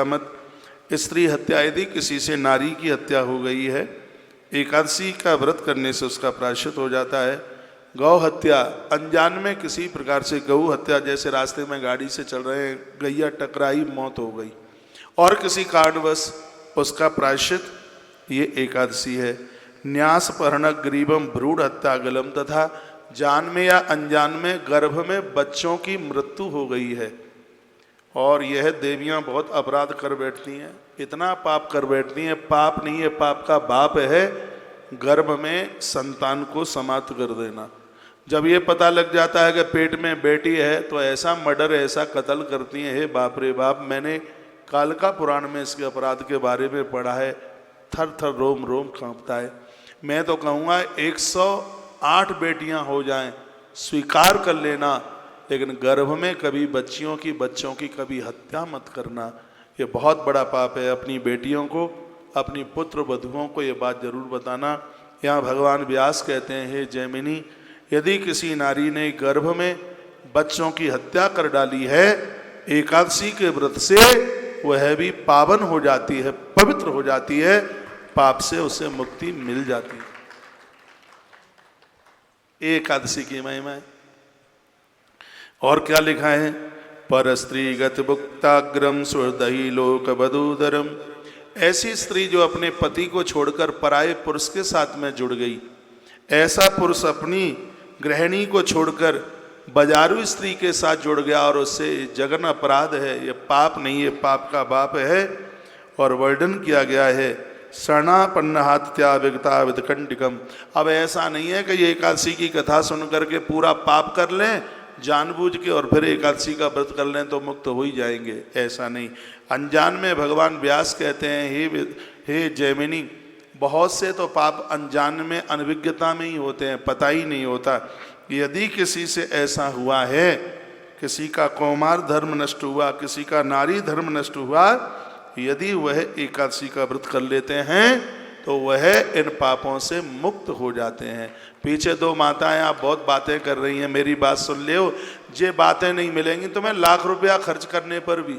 मत। स्त्री हत्या, यदि किसी से नारी की हत्या हो गई है, एकादशी का व्रत करने से उसका प्रायश्चित हो जाता है। गौ हत्या, अनजान में किसी प्रकार से गौ हत्या, जैसे रास्ते में गाड़ी से चल रहे हैं, गैया टकराई, मौत हो गई, और किसी कारणवश उसका प्रायश्चित ये एकादशी है। न्यास पहरण ग्रीवम भ्रूण हत्या गलम, तथा जान में या अनजान में गर्भ में बच्चों की मृत्यु हो गई है। और यह देवियां बहुत अपराध कर बैठती हैं, इतना पाप कर बैठती हैं। पाप नहीं है, पाप का बाप है गर्भ में संतान को समाप्त कर देना। जब ये पता लग जाता है कि पेट में बेटी है, तो ऐसा मर्डर, ऐसा कत्ल करती हैं। हे बाप रे बाप, मैंने कालका पुराण में इसके अपराध के बारे में पढ़ा है, थर थर रोम रोम कांपता है। मैं तो कहूँगा 108 बेटियां हो जाएं, स्वीकार कर लेना, लेकिन गर्भ में कभी बच्चों की कभी हत्या मत करना। ये बहुत बड़ा पाप है। अपनी बेटियों को, अपनी पुत्र वधुओं को ये बात जरूर बताना। यहाँ भगवान व्यास कहते हैं, हे जैमिनी, यदि किसी नारी ने गर्भ में बच्चों की हत्या कर डाली है, एकादशी के व्रत से वह भी पावन हो जाती है, पवित्र हो जाती है, पाप से उसे मुक्ति मिल जाती है। एकादशी की महिमा है। और क्या लिखा है? पर स्त्री गत भुक्ताग्रम सुहृदयी लोक बधूदरम, ऐसी स्त्री जो अपने पति को छोड़कर पराये पुरुष के साथ में जुड़ गई, ऐसा पुरुष अपनी गृहिणी को छोड़कर बाजारू स्त्री के साथ जुड़ गया, और उससे जघन अपराध है, ये पाप नहीं है, पाप का बाप है। और वर्णन किया गया है, शरणापन्न हात्या विगता विदकंडिकम। अब ऐसा नहीं है कि ये एकादशी की कथा सुन करके पूरा पाप कर लें जानबूझ के, और फिर एकादशी का व्रत कर लें तो मुक्त हो ही जाएंगे, ऐसा नहीं। अनजान में भगवान व्यास कहते हैं, हे जैमिनी, बहुत से तो पाप अनजान में, अनभिज्ञता में ही होते हैं, पता ही नहीं होता। यदि किसी से ऐसा हुआ है, किसी का कौमार धर्म नष्ट हुआ, किसी का नारी धर्म नष्ट हुआ, यदि वह एकादशी का व्रत कर लेते हैं तो वह इन पापों से मुक्त हो जाते हैं। पीछे दो माताएं आप बहुत बातें कर रही हैं, मेरी बात सुन ले, ये बातें नहीं मिलेंगी तुम्हें लाख रुपया खर्च करने पर भी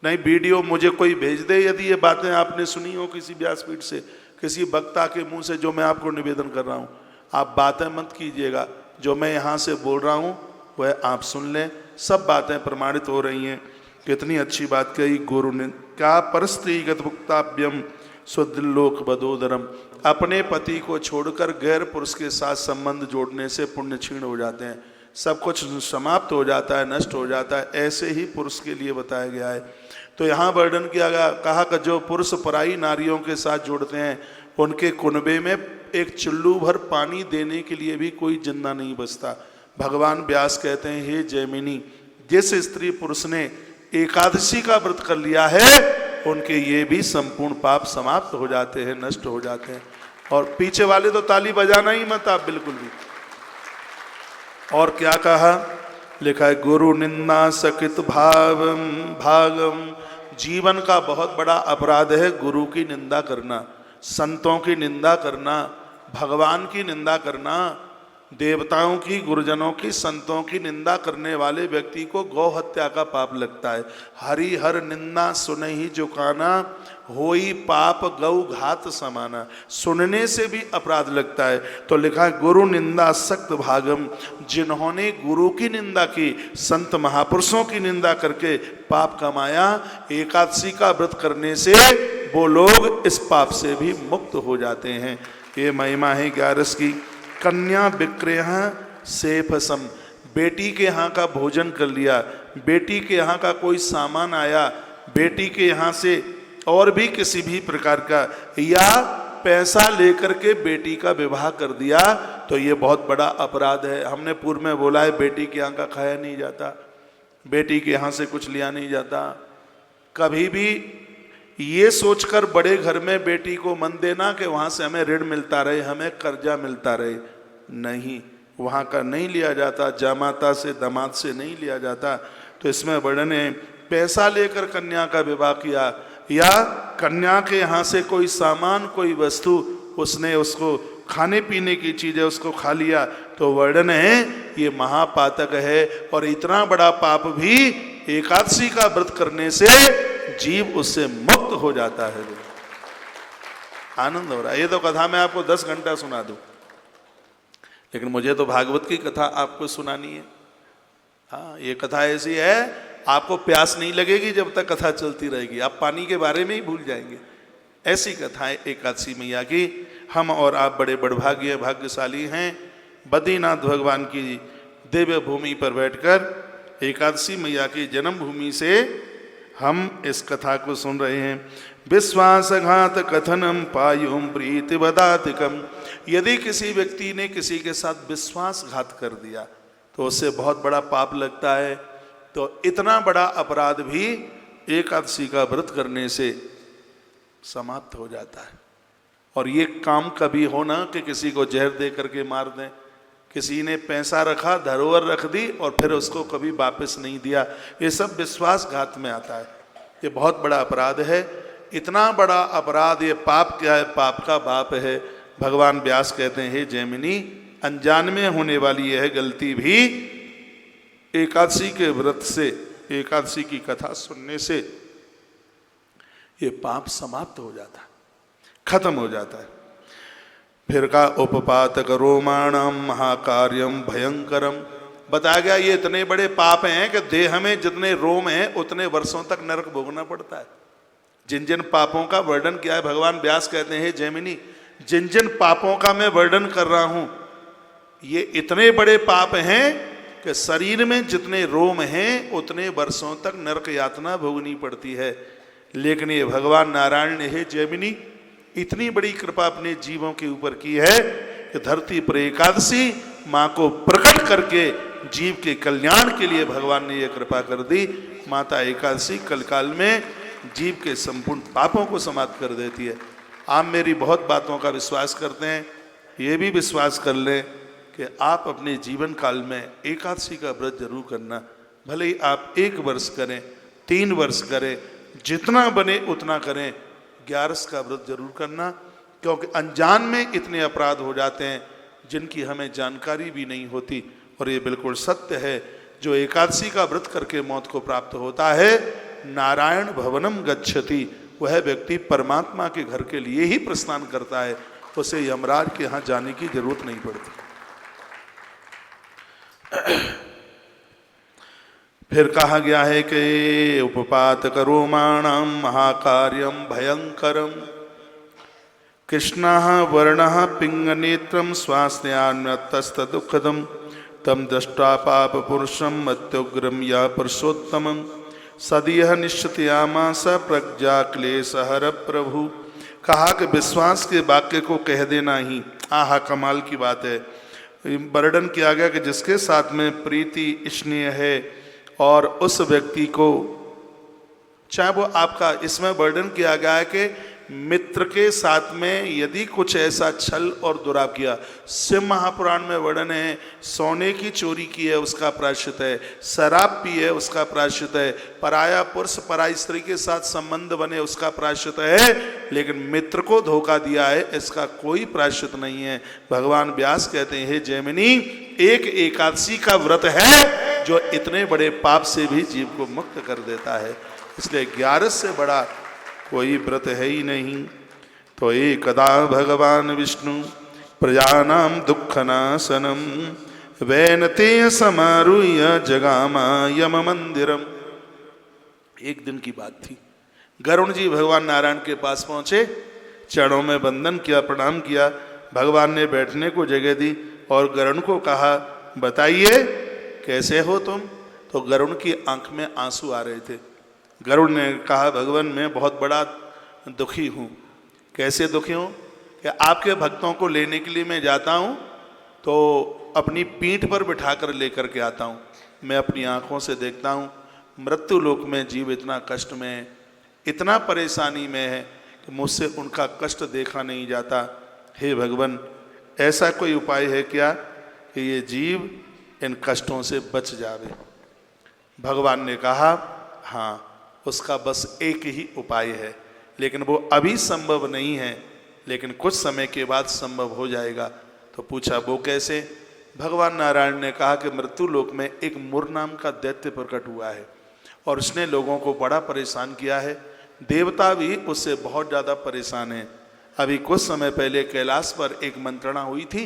नहीं। वीडियो मुझे कोई भेज दे, यदि ये बातें आपने सुनी हो किसी व्यासपीठ से, किसी वक्ता के मुंह से, जो मैं आपको निवेदन कर रहा हूँ, आप बातें मत कीजिएगा। जो मैं यहाँ से बोल रहा हूँ वह आप सुन लें, सब बातें प्रमाणित हो रही हैं। कितनी अच्छी बात कही गुरु ने, क्या परस्त्रीगत भुक्ताभ्यम स्वदिल्लोक बदोदरम, अपने पति को छोड़कर गैर पुरुष के साथ संबंध जोड़ने से पुण्य क्षीण हो जाते हैं, सब कुछ समाप्त हो जाता है, नष्ट हो जाता है। ऐसे ही पुरुष के लिए बताया गया है। तो यहाँ वर्णन किया गया, कहा कि जो पुरुष पराई नारियों के साथ जुड़ते हैं, उनके कुनबे में एक चुल्लू भर पानी देने के लिए भी कोई जिंदा नहीं बचता। भगवान व्यास कहते हैं, हे जैमिनी, जिस स्त्री पुरुष ने एकादशी का व्रत कर लिया है, उनके ये भी संपूर्ण पाप समाप्त हो जाते हैं, नष्ट हो जाते हैं। और पीछे वाले तो ताली बजाना ही मत आप बिल्कुल भी। और क्या कहा? लिखा है, गुरु निंदा सकित भागम, जीवन का बहुत बड़ा अपराध है गुरु की निंदा करना, संतों की निंदा करना, भगवान की निंदा करना, देवताओं की, गुरुजनों की, संतों की निंदा करने वाले व्यक्ति को गौ हत्या का पाप लगता है। हरि हर निंदा सुन ही जो काना, होई पाप गौ घात समाना, सुनने से भी अपराध लगता है। तो लिखा है, गुरु निंदा सक्त भागम, जिन्होंने गुरु की निंदा की, संत महापुरुषों की निंदा करके पाप कमाया, एकादशी का व्रत करने से वो लोग इस पाप से भी मुक्त हो जाते हैं। ये महिमा है 11 की। कन्या विक्रय सेफसम, बेटी के यहाँ का भोजन कर लिया, बेटी के यहाँ का कोई सामान आया, बेटी के यहाँ से और भी किसी भी प्रकार का, या पैसा लेकर के बेटी का विवाह कर दिया, तो ये बहुत बड़ा अपराध है। हमने पूर्व में बोला है, बेटी के यहाँ का खाया नहीं जाता, बेटी के यहाँ से कुछ लिया नहीं जाता। कभी भी ये सोचकर बड़े घर में बेटी को मन देना कि वहाँ से हमें ऋण मिलता रहे, हमें कर्जा मिलता रहे, नहीं, वहाँ का नहीं लिया जाता, जामाता से, दामाद से नहीं लिया जाता। तो इसमें वर्णन है, पैसा लेकर कन्या का विवाह किया, या कन्या के यहाँ से कोई सामान, कोई वस्तु, उसने उसको खाने पीने की चीज़ें उसको खा लिया, तो वर्णन है ये महापातक है। और इतना बड़ा पाप भी एकादशी का व्रत करने से जीव उससे मुक्त हो जाता है। आनंद हो रहा है। ये तो कथा मैं आपको 10 घंटा सुना दूं, लेकिन मुझे तो भागवत की कथा आपको सुनानी है। हाँ, ये कथा ऐसी है, आपको प्यास नहीं लगेगी जब तक कथा चलती रहेगी, आप पानी के बारे में ही भूल जाएंगे। ऐसी कथाएं एकादशी मैया की। हम और आप बड़े बड़भाग्य भाग्यशाली हैं, बद्रीनाथ भगवान की दिव्य भूमि पर बैठकर एकादशी मैया की जन्मभूमि से हम इस कथा को सुन रहे हैं। विश्वासघात कथनम पायुम प्रीति बदातिकम। यदि किसी व्यक्ति ने किसी के साथ विश्वासघात कर दिया तो उससे बहुत बड़ा पाप लगता है। तो इतना बड़ा अपराध भी एकादशी का व्रत करने से समाप्त हो जाता है। और ये काम कभी हो ना कि किसी को जहर दे करके मार दें। किसी ने पैसा रखा, धरोहर रख दी और फिर उसको कभी वापस नहीं दिया, ये सब विश्वासघात में आता है। ये बहुत बड़ा अपराध है। इतना बड़ा अपराध, ये पाप क्या है? पाप का बाप है। भगवान व्यास कहते हैं, हे जैमिनी, अनजान में होने वाली यह गलती भी एकादशी के व्रत से, एकादशी की कथा सुनने से ये पाप समाप्त हो जाता है, खत्म हो जाता है। फिर का उपपातक रोमाणम महाकार्यम भयंकरम। बताया गया ये इतने बड़े पाप हैं कि देह में जितने रोम हैं उतने वर्षों तक नरक भोगना पड़ता है। जिन जिन पापों का वर्णन किया है, भगवान व्यास कहते हैं, जैमिनी, जिन जिन पापों का मैं वर्णन कर रहा हूं ये इतने बड़े पाप हैं कि शरीर में जितने रोम हैं उतने वर्षों तक नरक यातना भोगनी पड़ती है। लेकिन ये भगवान नारायण ने, हे जैमिनी, इतनी बड़ी कृपा अपने जीवों के ऊपर की है कि धरती पर एकादशी माँ को प्रकट करके जीव के कल्याण के लिए भगवान ने यह कृपा कर दी। माता एकादशी कलकाल में जीव के संपूर्ण पापों को समाप्त कर देती है। आप मेरी बहुत बातों का विश्वास करते हैं, ये भी विश्वास कर लें कि आप अपने जीवन काल में एकादशी का व्रत जरूर करना। भले ही आप 1 वर्ष करें, 3 वर्ष करें, जितना बने उतना करें, 11 का व्रत जरूर करना। क्योंकि अनजान में इतने अपराध हो जाते हैं जिनकी हमें जानकारी भी नहीं होती। और ये बिल्कुल सत्य है, जो एकादशी का व्रत करके मौत को प्राप्त होता है, नारायण भवनम गच्छति, वह व्यक्ति परमात्मा के घर के लिए ही प्रस्थान करता है, उसे यमराज के यहाँ जाने की जरूरत नहीं पड़ती। फिर कहा गया है कि उपपात करोमाणम महाकार्यम भयंकरम। कृष्ण वर्ण पिंगनेत्रम स्वास्थ्यान्यतस्त दुखदम तम दृष्टा पाप पुरुषम मत्युग्रम या पुरुषोत्तमम सदीह निश्चितयामा स प्रज्ञा क्लेश हर प्रभु। कहा कि विश्वास के वाक्य को कह देना ही आहा कमाल की बात है। वर्णन किया गया कि जिसके साथ में प्रीति स्नेह है और उस व्यक्ति को, चाहे वो आपका, इसमें वर्णन किया गया है कि मित्र के साथ में यदि कुछ ऐसा छल और दुराव किया, शिव महापुराण में वर्णन है, सोने की चोरी की है उसका प्रायश्चित है, शराब पी है उसका प्रायश्चित है, पराया पुरुष पराई स्त्री के साथ संबंध बने उसका प्रायश्चित है, लेकिन मित्र को धोखा दिया है इसका कोई प्रायश्चित नहीं है। भगवान व्यास कहते हैं, हे जैमिनी, एक एकादशी का व्रत है जो इतने बड़े पाप से भी जीव को मुक्त कर देता है। इसलिए 11 से बड़ा कोई व्रत है ही नहीं। तो एकदा भगवान विष्णु प्रजानाम दुःखनाशनम वैनते समारूह्य जगामा यम मंदिरम। एक दिन की बात थी, गरुण जी भगवान नारायण के पास पहुंचे, चरणों में वंदन किया, प्रणाम किया। भगवान ने बैठने को जगह दी और गरुण को कहा, बताइए कैसे हो तुम? तो गरुण की आंख में आंसू आ रहे थे। गरुड़ ने कहा, भगवान मैं बहुत बड़ा दुखी हूँ। कैसे दुखी हूँ? कि आपके भक्तों को लेने के लिए मैं जाता हूँ तो अपनी पीठ पर बिठा कर लेकर के आता हूँ। मैं अपनी आँखों से देखता हूँ मृत्यु लोक में जीव इतना कष्ट में है, इतना परेशानी में है कि मुझसे उनका कष्ट देखा नहीं जाता। हे भगवान, ऐसा कोई उपाय है क्या कि ये जीव इन कष्टों से बच जावे? भगवान ने कहा, हाँ, उसका बस एक ही उपाय है, लेकिन वो अभी संभव नहीं है, लेकिन कुछ समय के बाद संभव हो जाएगा। तो पूछा, वो कैसे? भगवान नारायण ने कहा कि मृत्यु लोक में एक मुर नाम का दैत्य प्रकट हुआ है और उसने लोगों को बड़ा परेशान किया है। देवता भी उससे बहुत ज़्यादा परेशान हैं। अभी कुछ समय पहले कैलाश पर एक मंत्रणा हुई थी,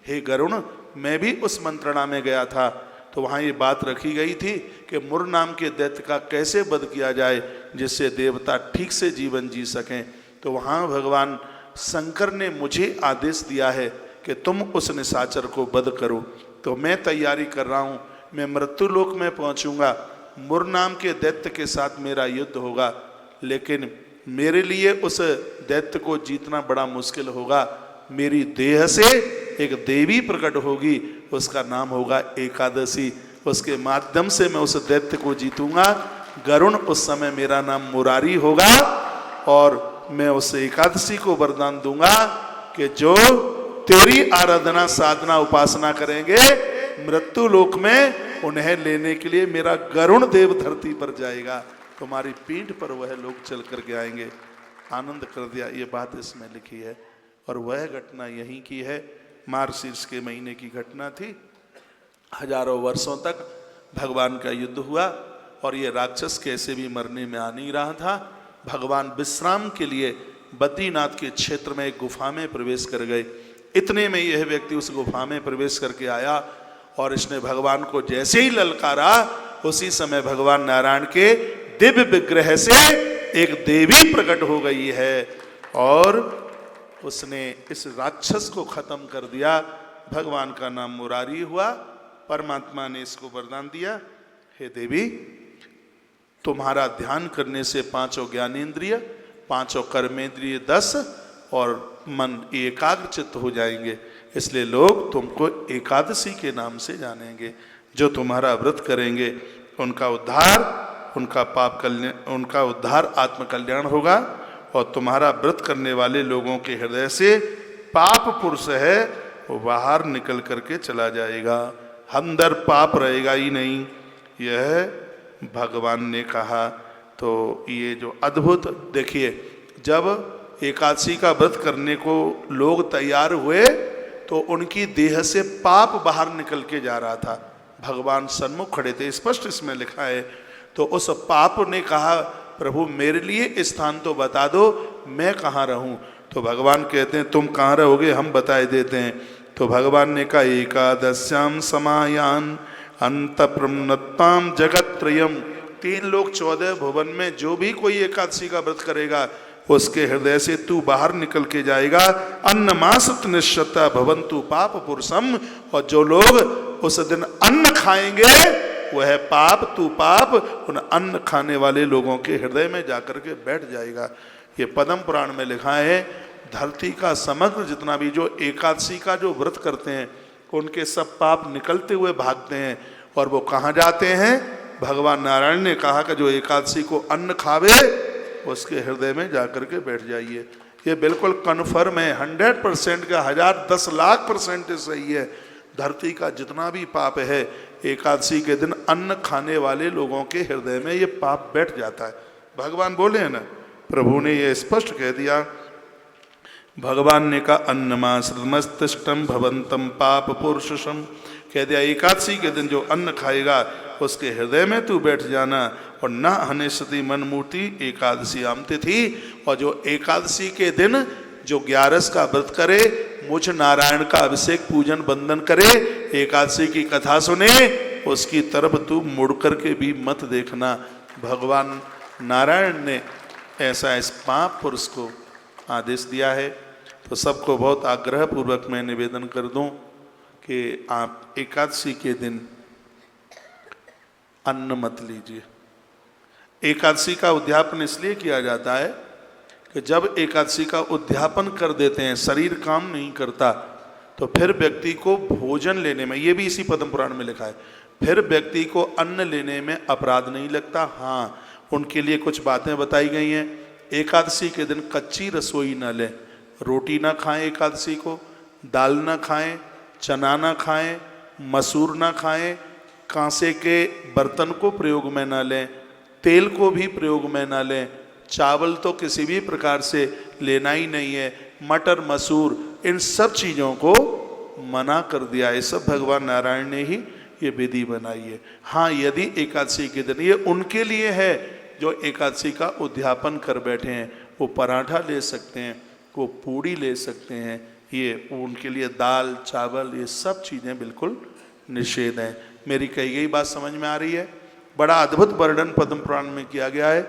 हे गरुण, मैं भी उस मंत्रणा में गया था, तो वहाँ ये बात रखी गई थी कि मुर नाम के दैत्य का कैसे वध किया जाए जिससे देवता ठीक से जीवन जी सकें। तो वहाँ भगवान शंकर ने मुझे आदेश दिया है कि तुम उस निशाचर को वध करो। तो मैं तैयारी कर रहा हूँ, मैं मृत्युलोक में पहुँचूंगा, मुर नाम के दैत्य के साथ मेरा युद्ध होगा, लेकिन मेरे लिए उस दैत्य को जीतना बड़ा मुश्किल होगा। मेरी देह से एक देवी प्रकट होगी, उसका नाम होगा एकादशी, उसके माध्यम से मैं उस दैत्य को जीतूंगा। गरुण, उस समय मेरा नाम मुरारी होगा और मैं उस एकादशी को वरदान दूंगा कि जो तेरी आराधना साधना उपासना करेंगे मृत्यु लोक में, उन्हें लेने के लिए मेरा गरुण देव धरती पर जाएगा, तुम्हारी पीठ पर वह लोग चल करके आएंगे। आनंद कर दिया, ये बात इसमें लिखी है। और वह घटना यहीं की है, मार्गशीर्ष के महीने की घटना थी। हजारों वर्षों तक भगवान का युद्ध हुआ और ये राक्षस कैसे भी मरने में आ नहीं रहा था। भगवान विश्राम के लिए बद्रीनाथ के क्षेत्र में एक गुफा में प्रवेश कर गए। इतने में यह व्यक्ति उस गुफा में प्रवेश करके आया और इसने भगवान को जैसे ही ललकारा, उसी समय भगवान नारायण के दिव्य विग्रह से एक देवी प्रकट हो गई है और उसने इस राक्षस को खत्म कर दिया। भगवान का नाम मुरारी हुआ। परमात्मा ने इसको वरदान दिया, हे देवी, तुम्हारा ध्यान करने से पांचों ज्ञानेंद्रिय, पांचों कर्मेंद्रिय 10 और मन एकाग्र चित्त हो जाएंगे, इसलिए लोग तुमको एकादशी के नाम से जानेंगे। जो तुम्हारा व्रत करेंगे उनका उद्धार, उनका पाप कल्याण, उनका उद्धार आत्म कल्याण होगा और तुम्हारा व्रत करने वाले लोगों के हृदय से पाप पुरुष है वो बाहर निकल करके चला जाएगा, अंदर पाप रहेगा ही नहीं। यह भगवान ने कहा। तो ये जो अद्भुत, देखिए, जब एकादशी का व्रत करने को लोग तैयार हुए तो उनकी देह से पाप बाहर निकल के जा रहा था। भगवान सन्मुख खड़े थे, स्पष्ट इसमें लिखा है। तो उस पाप ने कहा, प्रभु मेरे लिए स्थान तो बता दो, मैं कहाँ रहूं। तो भगवान कहते हैं तुम कहाँ रहोगे, हम बताए देते हैं। तो भगवान ने कहा, एकादश्याम समायान अंत प्रमनत्ताम जगत्त्रयम। 3 लोक 14 भुवन में जो भी कोई एकादशी का व्रत करेगा उसके हृदय से तू बाहर निकल के जाएगा। अन्नमासत निश्चता भवन्तु पाप पुरुषम। और जो लोग उस दिन अन्न खाएंगे वह पाप, तू पाप उन अन्न खाने वाले लोगों के हृदय में जाकर के बैठ जाएगा। ये पद्म पुराण में लिखा है। धरती का समग्र जितना भी जो एकादशी का जो व्रत करते हैं उनके सब पाप निकलते हुए भागते हैं। और वो कहाँ जाते हैं? भगवान नारायण ने कहा कि जो एकादशी को अन्न खावे उसके हृदय में जाकर के बैठ जाइए। ये बिल्कुल कन्फर्म है, 100% का 1000 10 लाख % सही है। धरती का जितना भी पाप है एकादशी के दिन अन्न खाने वाले लोगों के हृदय में ये पाप बैठ जाता है। भगवान बोले हैं ना, प्रभु ने ये स्पष्ट कह दिया। भगवान ने कहा, अन्नमाश्रमस्तिष्ठम भवंतम पाप पुरुषम। कह दिया एकादशी के दिन जो अन्न खाएगा उसके हृदय में तू बैठ जाना। और न हनेशति मन मूर्ति एकादशी आमती थी। और जो एकादशी के दिन जो 11 का व्रत करे, मुझ नारायण का अभिषेक पूजन बंदन करे, एकादशी की कथा सुने, उसकी तरफ तू मुड़ करके भी मत देखना। भगवान नारायण ने ऐसा इस पाप पुरुष को आदेश दिया है। तो सबको बहुत आग्रह पूर्वक मैं निवेदन कर दूं कि आप एकादशी के दिन अन्न मत लीजिए। एकादशी का उद्यापन इसलिए किया जाता है कि जब एकादशी का उद्यापन कर देते हैं, शरीर काम नहीं करता, तो फिर व्यक्ति को भोजन लेने में, ये भी इसी पद्म पुराण में लिखा है, फिर व्यक्ति को अन्न लेने में अपराध नहीं लगता। हाँ, उनके लिए कुछ बातें बताई गई हैं। एकादशी के दिन कच्ची रसोई न लें, रोटी ना खाएं एकादशी को, दाल ना खाएं, चना ना खाएं, मसूर ना खाएं, कांसे के बर्तन को प्रयोग में ना लें, तेल को भी प्रयोग में ना लें, चावल तो किसी भी प्रकार से लेना ही नहीं है, मटर मसूर इन सब चीज़ों को मना कर दिया है। सब भगवान नारायण ने ही ये विधि बनाई है। हाँ, यदि एकादशी के दिन, ये उनके लिए है जो एकादशी का उद्यापन कर बैठे हैं वो पराठा ले सकते हैं, वो पूड़ी ले सकते हैं, ये उनके लिए दाल चावल ये सब चीज़ें बिल्कुल निषेध हैं। मेरी कही गई बात समझ में आ रही है? बड़ा अद्भुत वर्णन पद्म पुराण में किया गया है।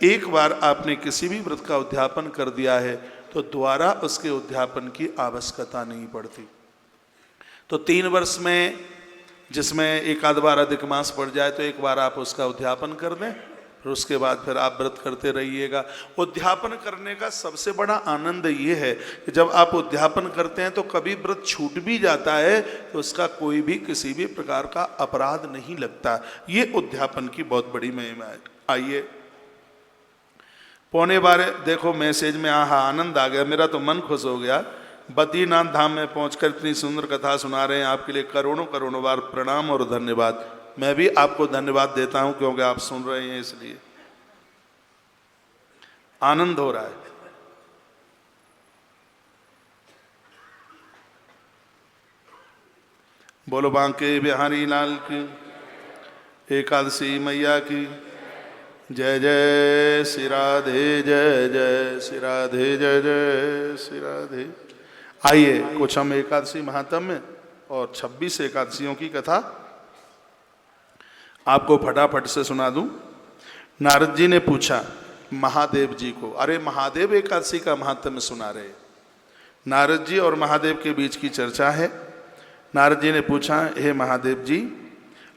एक बार आपने किसी भी व्रत का उद्यापन कर दिया है तो दोबारा उसके उद्यापन की आवश्यकता नहीं पड़ती। तो 3 वर्ष में जिसमें एक आध बार अधिक मास पड़ जाए तो एक बार आप उसका उद्यापन कर दें, फिर उसके बाद फिर आप व्रत करते रहिएगा। उद्यापन करने का सबसे बड़ा आनंद ये है कि जब आप उद्यापन करते हैं तो कभी व्रत छूट भी जाता है तो उसका कोई भी किसी भी प्रकार का अपराध नहीं लगता। ये उद्यापन की बहुत बड़ी महिमा है। आइए 11:15 देखो मैसेज में आनंद आ गया, मेरा तो मन खुश हो गया। बद्रीनाथ धाम में पहुंचकर इतनी सुंदर कथा सुना रहे हैं, आपके लिए करोड़ों करोड़ों बार प्रणाम और धन्यवाद। मैं भी आपको धन्यवाद देता हूं क्योंकि आप सुन रहे हैं, इसलिए आनंद हो रहा है। बोलो बांके बिहारी लाल की, एकादशी मैया की जय जय श्री राधे, जय जय श्री राधे, जय जय श्री राधे। आइए कुछ हम एकादशी महात्म्य और 26 एकादशियों की कथा आपको फटाफट से सुना दूं। नारद जी ने पूछा महादेव जी को, अरे महादेव एकादशी का महात्म्य सुना रहे। नारद जी और महादेव के बीच की चर्चा है। नारद जी ने पूछा, हे महादेव जी,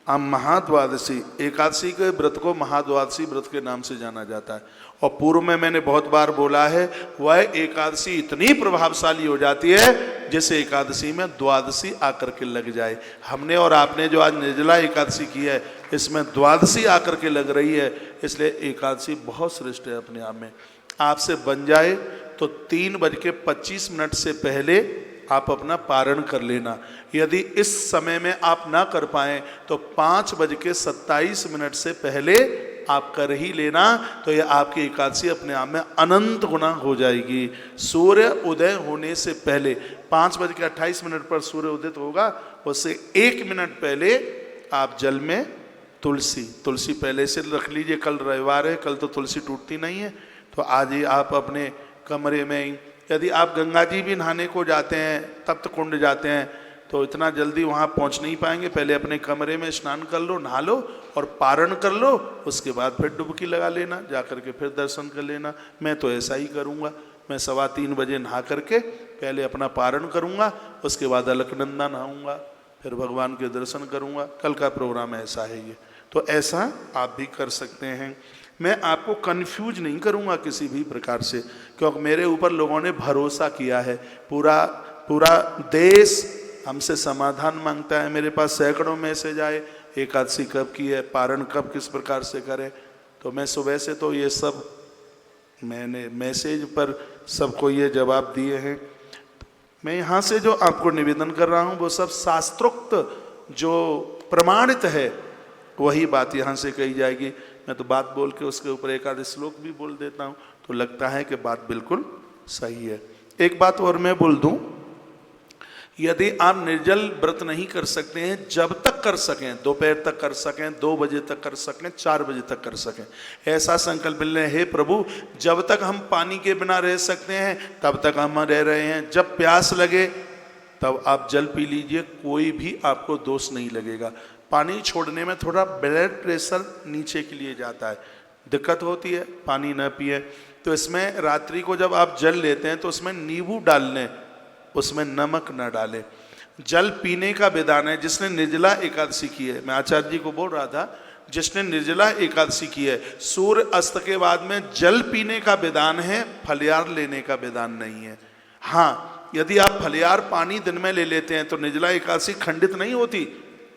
आप महाद्वादशी एकादशी के व्रत को महाद्वादशी व्रत के नाम से जाना जाता है। और पूर्व में मैंने बहुत बार बोला है, वह एकादशी इतनी प्रभावशाली हो जाती है जैसे एकादशी में द्वादशी आकर के लग जाए। हमने और आपने जो आज निर्जला एकादशी की है इसमें द्वादशी आकर के लग रही है, इसलिए एकादशी बहुत श्रेष्ठ है अपने आप में। आपसे बन जाए तो 3:25 से पहले आप अपना पारण कर लेना। यदि इस समय में आप ना कर पाएं तो 5:27 से पहले आप कर ही लेना, तो ये आपकी एकादशी अपने आप में अनंत गुना हो जाएगी। सूर्य उदय होने से पहले 5:28 पर सूर्य उदित होगा, उससे 1 मिनट पहले आप जल में तुलसी पहले से रख लीजिए। कल रविवार है, कल तो तुलसी टूटती नहीं है, तो आज ही आप अपने कमरे में, यदि आप गंगा जी भी नहाने को जाते हैं, तप्त कुंड जाते हैं, तो इतना जल्दी वहाँ पहुँच नहीं पाएंगे। पहले अपने कमरे में स्नान कर लो, नहा लो और पारण कर लो, उसके बाद फिर डुबकी लगा लेना, जा करके फिर दर्शन कर लेना। मैं तो ऐसा ही करूँगा। मैं 3:15 बजे नहा करके पहले अपना पारण करूँगा, उसके बाद अलकनंदा नहाऊँगा, फिर भगवान के दर्शन करूँगा। कल का प्रोग्राम ऐसा है ये, तो ऐसा आप भी कर सकते हैं। मैं आपको कंफ्यूज नहीं करूँगा किसी भी प्रकार से, क्योंकि मेरे ऊपर लोगों ने भरोसा किया है। पूरा देश हमसे समाधान मांगता है। मेरे पास सैकड़ों मैसेज आए, एकादशी कब की है, पारण कब किस प्रकार से करें। तो मैं सुबह से तो ये सब मैंने मैसेज पर सबको ये जवाब दिए हैं। मैं यहाँ से जो आपको निवेदन कर रहा हूँ वो सब शास्त्रोक्त जो प्रमाणित है वही बात यहाँ से कही जाएगी। मैं तो बात बोल के उसके ऊपर एक आध श्लोक भी बोल देता हूँ, तो लगता है कि बात बिल्कुल सही है। एक बात और मैं बोल दूँ, यदि आप निर्जल व्रत नहीं कर सकते हैं, जब तक कर सकें, दोपहर तक कर सकें, 2 बजे तक कर सकें, 4 बजे तक कर सकें, ऐसा संकल्प लें, हे प्रभु जब तक हम पानी के बिना रह सकते हैं तब तक हम रह रहे हैं। जब प्यास लगे तब आप जल पी लीजिए, कोई भी आपको दोष नहीं लगेगा। पानी छोड़ने में थोड़ा ब्लड प्रेशर नीचे के लिए जाता है, दिक्कत होती है, पानी न पिए। तो इसमें रात्रि को जब आप जल लेते हैं तो उसमें नींबू डाल लें, उसमें नमक न डालें। जल पीने का विधान है। जिसने निर्जला एकादशी की है, मैं आचार्य जी को बोल रहा था, जिसने निर्जला एकादशी की है, सूर्य अस्त के बाद में जल पीने का विधान है, फलियार लेने का विधान नहीं है। हाँ, यदि आप फलियार पानी दिन में ले लेते हैं तो निर्जला एकादशी खंडित नहीं होती,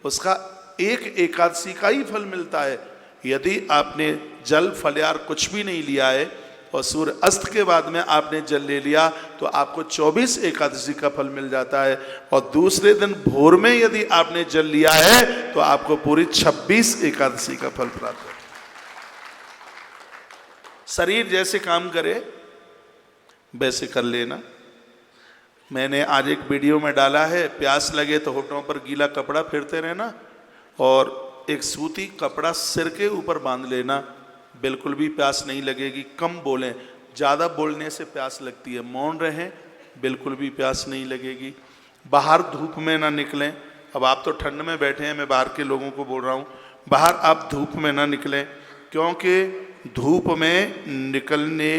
उसका एक एकादशी का ही फल मिलता है। यदि आपने जल फलियार कुछ भी नहीं लिया है और सूर्य अस्त के बाद में आपने जल ले लिया तो आपको 24 एकादशी का फल मिल जाता है। और दूसरे दिन भोर में यदि आपने जल लिया है तो आपको पूरी 26 एकादशी का फल प्राप्त होता है। शरीर जैसे काम करे वैसे कर लेना। मैंने आज एक वीडियो में डाला है, प्यास लगे तो होठों पर गीला कपड़ा फेरते रहना और एक सूती कपड़ा सिर के ऊपर बांध लेना, बिल्कुल भी प्यास नहीं लगेगी। कम बोलें, ज़्यादा बोलने से प्यास लगती है। मौन रहें, बिल्कुल भी प्यास नहीं लगेगी। बाहर धूप में ना निकलें। अब आप तो ठंड में बैठे हैं, मैं बाहर के लोगों को बोल रहा हूँ, बाहर आप धूप में ना निकलें, क्योंकि धूप में निकलने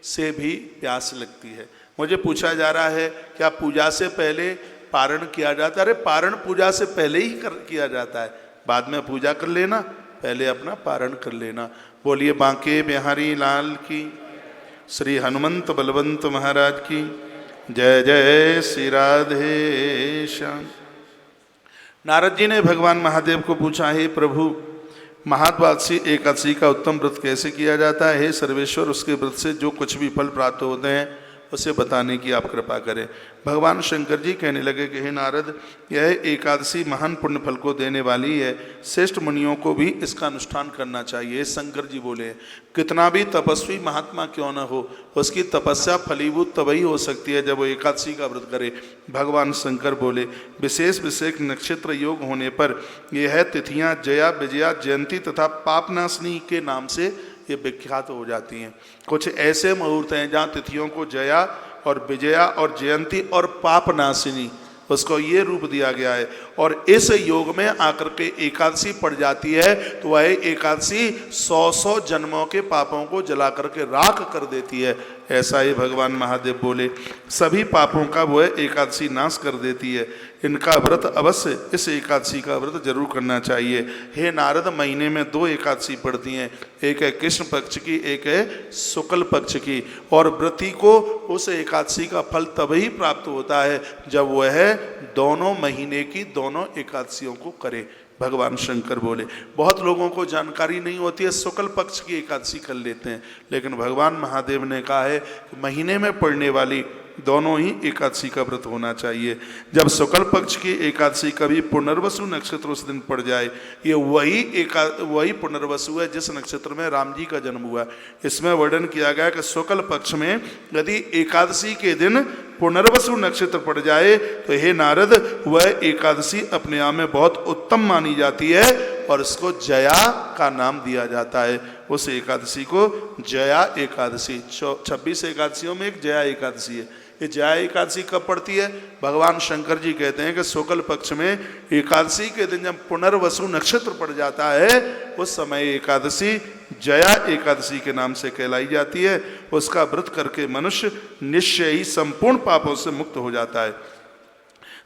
से भी प्यास लगती है। मुझे पूछा जा रहा है क्या पूजा से पहले पारण किया जाता है? अरे पारण पूजा से पहले ही किया जाता है, बाद में पूजा कर लेना, पहले अपना पारण कर लेना। बोलिए बांके बिहारी लाल की, श्री हनुमंत बलवंत महाराज की जय। जय श्री राधे श्याम। नारद जी ने भगवान महादेव को पूछा, हे प्रभु, महाद्वादशी एकादशी का उत्तम व्रत कैसे किया जाता है? हे सर्वेश्वर, उसके व्रत से जो कुछ भी फल प्राप्त होते हैं उसे बताने की आप कृपा करें। भगवान शंकर जी कहने लगे कि हे नारद, यह एकादशी महान पुण्य फल को देने वाली है, श्रेष्ठ मुनियों को भी इसका अनुष्ठान करना चाहिए। शंकर जी बोले, कितना भी तपस्वी महात्मा क्यों न हो, उसकी तपस्या फलीभूत तभी हो सकती है जब वो एकादशी का व्रत करे। भगवान शंकर बोले, विशेष विशेष नक्षत्र योग होने पर यह तिथियां जया, विजया, जयंती तथा पापनाशनी के नाम से ये विख्यात हो जाती हैं। कुछ ऐसे मुहूर्त हैं जहाँ तिथियों को जया और विजया और जयंती और पापनाशिनी, उसको ये रूप दिया गया है। और इस योग में आकर के एकादशी पड़ जाती है तो वह एकादशी 100 जन्मों के पापों को जला करके राख कर देती है। ऐसा ही भगवान महादेव बोले, सभी पापों का वह एकादशी नाश कर देती है। इनका व्रत अवश्य, इस एकादशी का व्रत जरूर करना चाहिए। हे नारद, महीने में 2 एकादशी पड़ती हैं, एक है कृष्ण पक्ष की, एक है शुक्ल पक्ष की। और व्रती को उस एकादशी का फल तभी प्राप्त होता है जब वह दोनों महीने की दोनों एकादशियों को करे। भगवान शंकर बोले, बहुत लोगों को जानकारी नहीं होती है, शुक्ल पक्ष की एकादशी कर लेते हैं, लेकिन भगवान महादेव ने कहा है कि महीने में पड़ने वाली दोनों ही एकादशी का व्रत होना चाहिए। जब शुक्ल पक्ष की एकादशी कभी पुनर्वसु नक्षत्र उस दिन पड़ जाए, ये वही पुनर्वसु है जिस नक्षत्र में राम जी का जन्म हुआ। इसमें वर्णन किया गया कि शुक्ल पक्ष में यदि एकादशी के दिन पुनर्वसु नक्षत्र पड़ जाए तो हे नारद, वह एकादशी अपने आप में बहुत उत्तम मानी जाती है और इसको जया का नाम दिया जाता है। उस एकादशी को जया एकादशी, 26 एकादशियों में एक जया एकादशी है। ये जया एकादशी कब पड़ती है? भगवान शंकर जी कहते हैं कि शुक्ल पक्ष में एकादशी के दिन जब पुनर्वसु नक्षत्र पड़ जाता है उस समय एकादशी जया एकादशी के नाम से कहलाई जाती है। उसका व्रत करके मनुष्य निश्चय ही संपूर्ण पापों से मुक्त हो जाता है।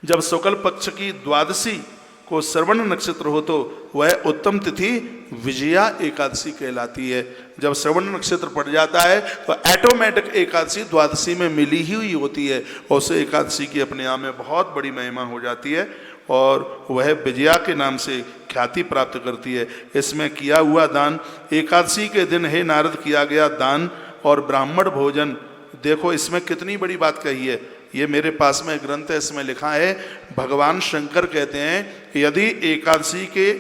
जब शुक्ल पक्ष की द्वादशी को श्रवण नक्षत्र हो तो वह उत्तम तिथि विजया एकादशी कहलाती है। जब श्रवण नक्षत्र पड़ जाता है तो ऑटोमेटिक एकादशी द्वादशी में मिली ही हुई होती है और उस एकादशी की अपने आप में बहुत बड़ी महिमा हो जाती है और वह विजया के नाम से ख्याति प्राप्त करती है। इसमें किया हुआ दान, एकादशी के दिन हे नारद किया गया दान और ब्राह्मण भोजन, देखो इसमें कितनी बड़ी बात कही है। ये मेरे पास में ग्रंथ है, इसमें लिखा है, भगवान शंकर कहते हैं कि यदि एकादशी के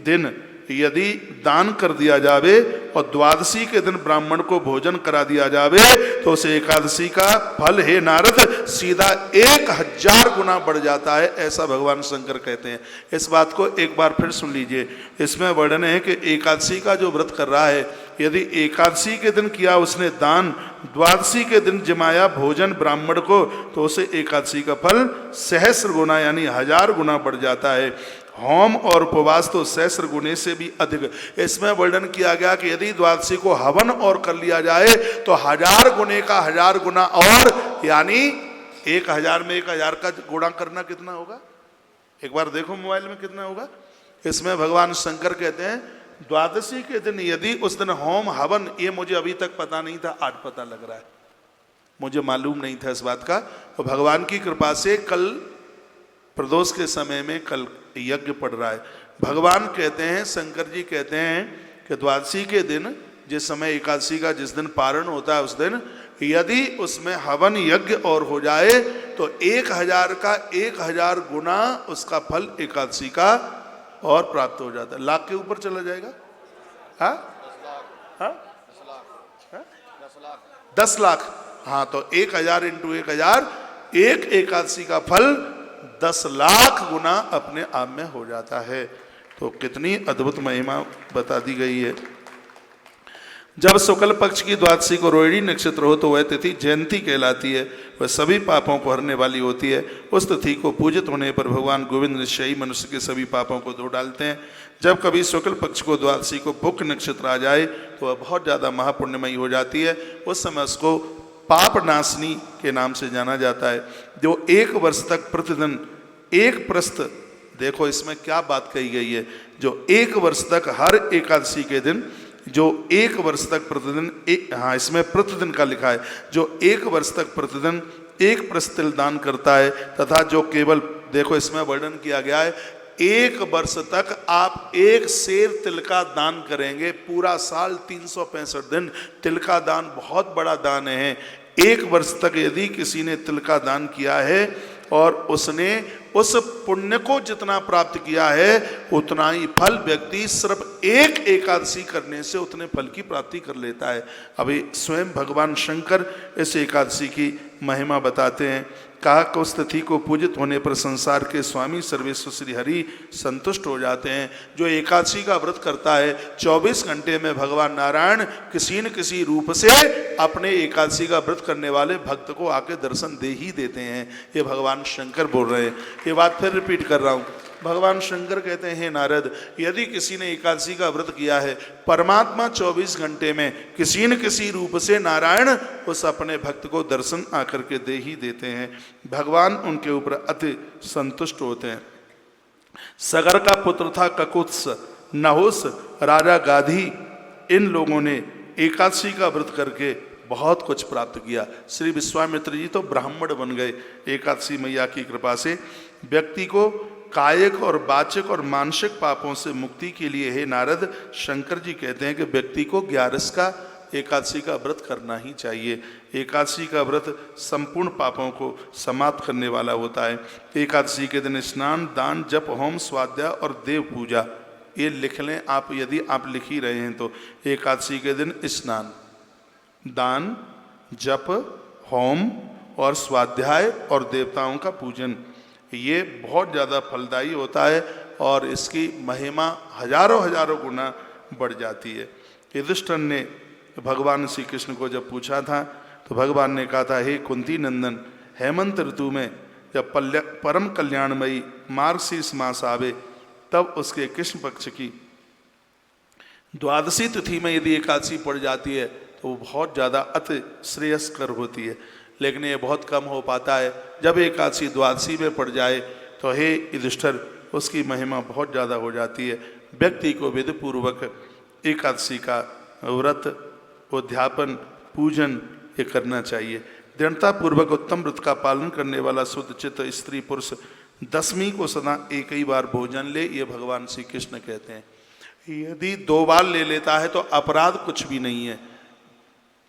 दिन यदि दान कर दिया जावे और द्वादशी के दिन ब्राह्मण को भोजन करा दिया जावे तो उस एकादशी का फल हे नारद सीधा 1000 गुना बढ़ जाता है, ऐसा भगवान शंकर कहते हैं। इस बात को एक बार फिर सुन लीजिए। इसमें वर्णन है कि एकादशी का जो व्रत कर रहा है, यदि एकादशी के दिन किया उसने दान, द्वादशी के दिन जमाया भोजन ब्राह्मण को, तो उसे एकादशी का फल सहस्र गुना यानी 1000 गुना बढ़ जाता है। होम और उपवास तो सहस्र गुने से भी अधिक। इसमें वर्णन किया गया कि यदि द्वादशी को हवन और कर लिया जाए तो 1000 गुने का 1000 गुना और, यानी 1000 में 1000 का गुणा करना कितना होगा? एक बार देखो मोबाइल में कितना होगा। इसमें भगवान शंकर कहते हैं द्वादशी के दिन यदि उस दिन होम हवन, ये मुझे अभी तक पता नहीं था, आज पता लग रहा है, मुझे मालूम नहीं था इस बात का। और भगवान की कृपा से कल प्रदोष के समय में कल यज्ञ पड़ रहा है। भगवान कहते हैं, शंकर जी कहते हैं कि द्वादशी के दिन जिस समय एकादशी का जिस दिन पारण होता है उस दिन यदि उसमें हवन यज्ञ और हो जाए तो 1000 का 1000 गुना उसका फल एकादशी का और प्राप्त हो जाता है। लाख के ऊपर चला जाएगा। हाँ हाँ 10 लाख। हाँ, तो 1000 इंटू 1000, एक एकादशी का फल 10 लाख गुना अपने आप में हो जाता है। तो कितनी अद्भुत महिमा बता दी गई है। जब शुक्ल पक्ष की द्वादशी को रोहिणी नक्षत्र हो तो वह तिथि जयंती कहलाती है, वह सभी पापों को हरने वाली होती है। उस तिथि को पूजित होने पर भगवान गोविंद निश्चयी मनुष्य के सभी पापों को धो डालते हैं। जब कभी शुक्ल पक्ष को द्वादशी को पुक नक्षत्र आ जाए तो वह बहुत ज़्यादा महापुण्यमयी हो जाती है। उस समय उसको पाप नाशनी के नाम से जाना जाता है। जो 1 वर्ष तक प्रतिदिन एक प्रस्थ, देखो इसमें क्या बात कही गई है, जो 1 वर्ष तक हर एकादशी के दिन, जो 1 वर्ष तक प्रतिदिन हाँ इसमें प्रतिदिन का लिखा है, जो 1 वर्ष तक प्रतिदिन 1 प्रस्थ तिल दान करता है, तथा जो केवल, देखो इसमें वर्णन किया गया है, 1 वर्ष तक आप 1 सेर तिल का दान करेंगे। पूरा साल 365 दिन तिल का दान बहुत बड़ा दान है। 1 वर्ष तक यदि किसी ने तिल का दान किया है और उसने उस पुण्य को जितना प्राप्त किया है उतना ही फल व्यक्ति सिर्फ 1 एकादशी करने से उतने फल की प्राप्ति कर लेता है। अभी स्वयं भगवान शंकर इस एकादशी की महिमा बताते हैं। कहा कि उस तिथि को पूजित होने पर संसार के स्वामी सर्वेश्वर श्री हरि संतुष्ट हो जाते हैं। जो एकादशी का व्रत करता है 24 घंटे में भगवान नारायण किसी न किसी रूप से अपने एकादशी का व्रत करने वाले भक्त को आके दर्शन दे ही देते हैं। ये भगवान शंकर बोल रहे हैं। ये बात फिर रिपीट कर रहा हूँ। भगवान शंकर कहते हैं, नारद, यदि किसी ने एकादशी का व्रत किया है, परमात्मा 24 घंटे में किसी न किसी रूप से नारायण उस अपने भक्त को दर्शन आकर के दे ही देते हैं। भगवान उनके ऊपर अति संतुष्ट होते हैं। सगर का पुत्र था ककुत्स, नहुस, राजा गाधी, इन लोगों ने एकादशी का व्रत करके बहुत कुछ प्राप्त किया। श्री विश्वामित्र जी तो ब्राह्मण बन गए एकादशी मैया की कृपा से। व्यक्ति को कायिक और वाचिक और मानसिक पापों से मुक्ति के लिए, हे नारद, शंकर जी कहते हैं कि व्यक्ति को 11 का एकादशी का व्रत करना ही चाहिए। एकादशी का व्रत संपूर्ण पापों को समाप्त करने वाला होता है। एकादशी के दिन स्नान, दान, जप, होम, स्वाध्याय और देव पूजा, ये लिख लें आप, यदि आप लिख ही रहे हैं तो। एकादशी के दिन स्नान, दान, जप, होम और स्वाध्याय और देवताओं का पूजन, ये बहुत ज़्यादा फलदायी होता है और इसकी महिमा हजारों गुना बढ़ जाती है। युधिष्ठिर ने भगवान श्री कृष्ण को जब पूछा था तो भगवान ने कहा था, हे कुंती नंदन, हेमंत ऋतु में जब परम कल्याणमयी मार्गशीर्ष मास आवे तब उसके कृष्ण पक्ष की द्वादशी तिथि में यदि एकादशी पड़ जाती है तो वो बहुत ज़्यादा अति श्रेयस्कर होती है। लेकिन ये बहुत कम हो पाता है। जब एकादशी द्वादशी में पड़ जाए तो हे युधिष्ठिर, उसकी महिमा बहुत ज़्यादा हो जाती है। व्यक्ति को विधिपूर्वक एकादशी का व्रत, उद्यापन, पूजन ये करना चाहिए। दृढ़तापूर्वक उत्तम व्रत का पालन करने वाला शुद्ध चित्त स्त्री पुरुष दशमी को सदा एक ही बार भोजन ले, ये भगवान श्री कृष्ण कहते हैं। यदि 2 बार ले लेता है तो अपराध कुछ भी नहीं है।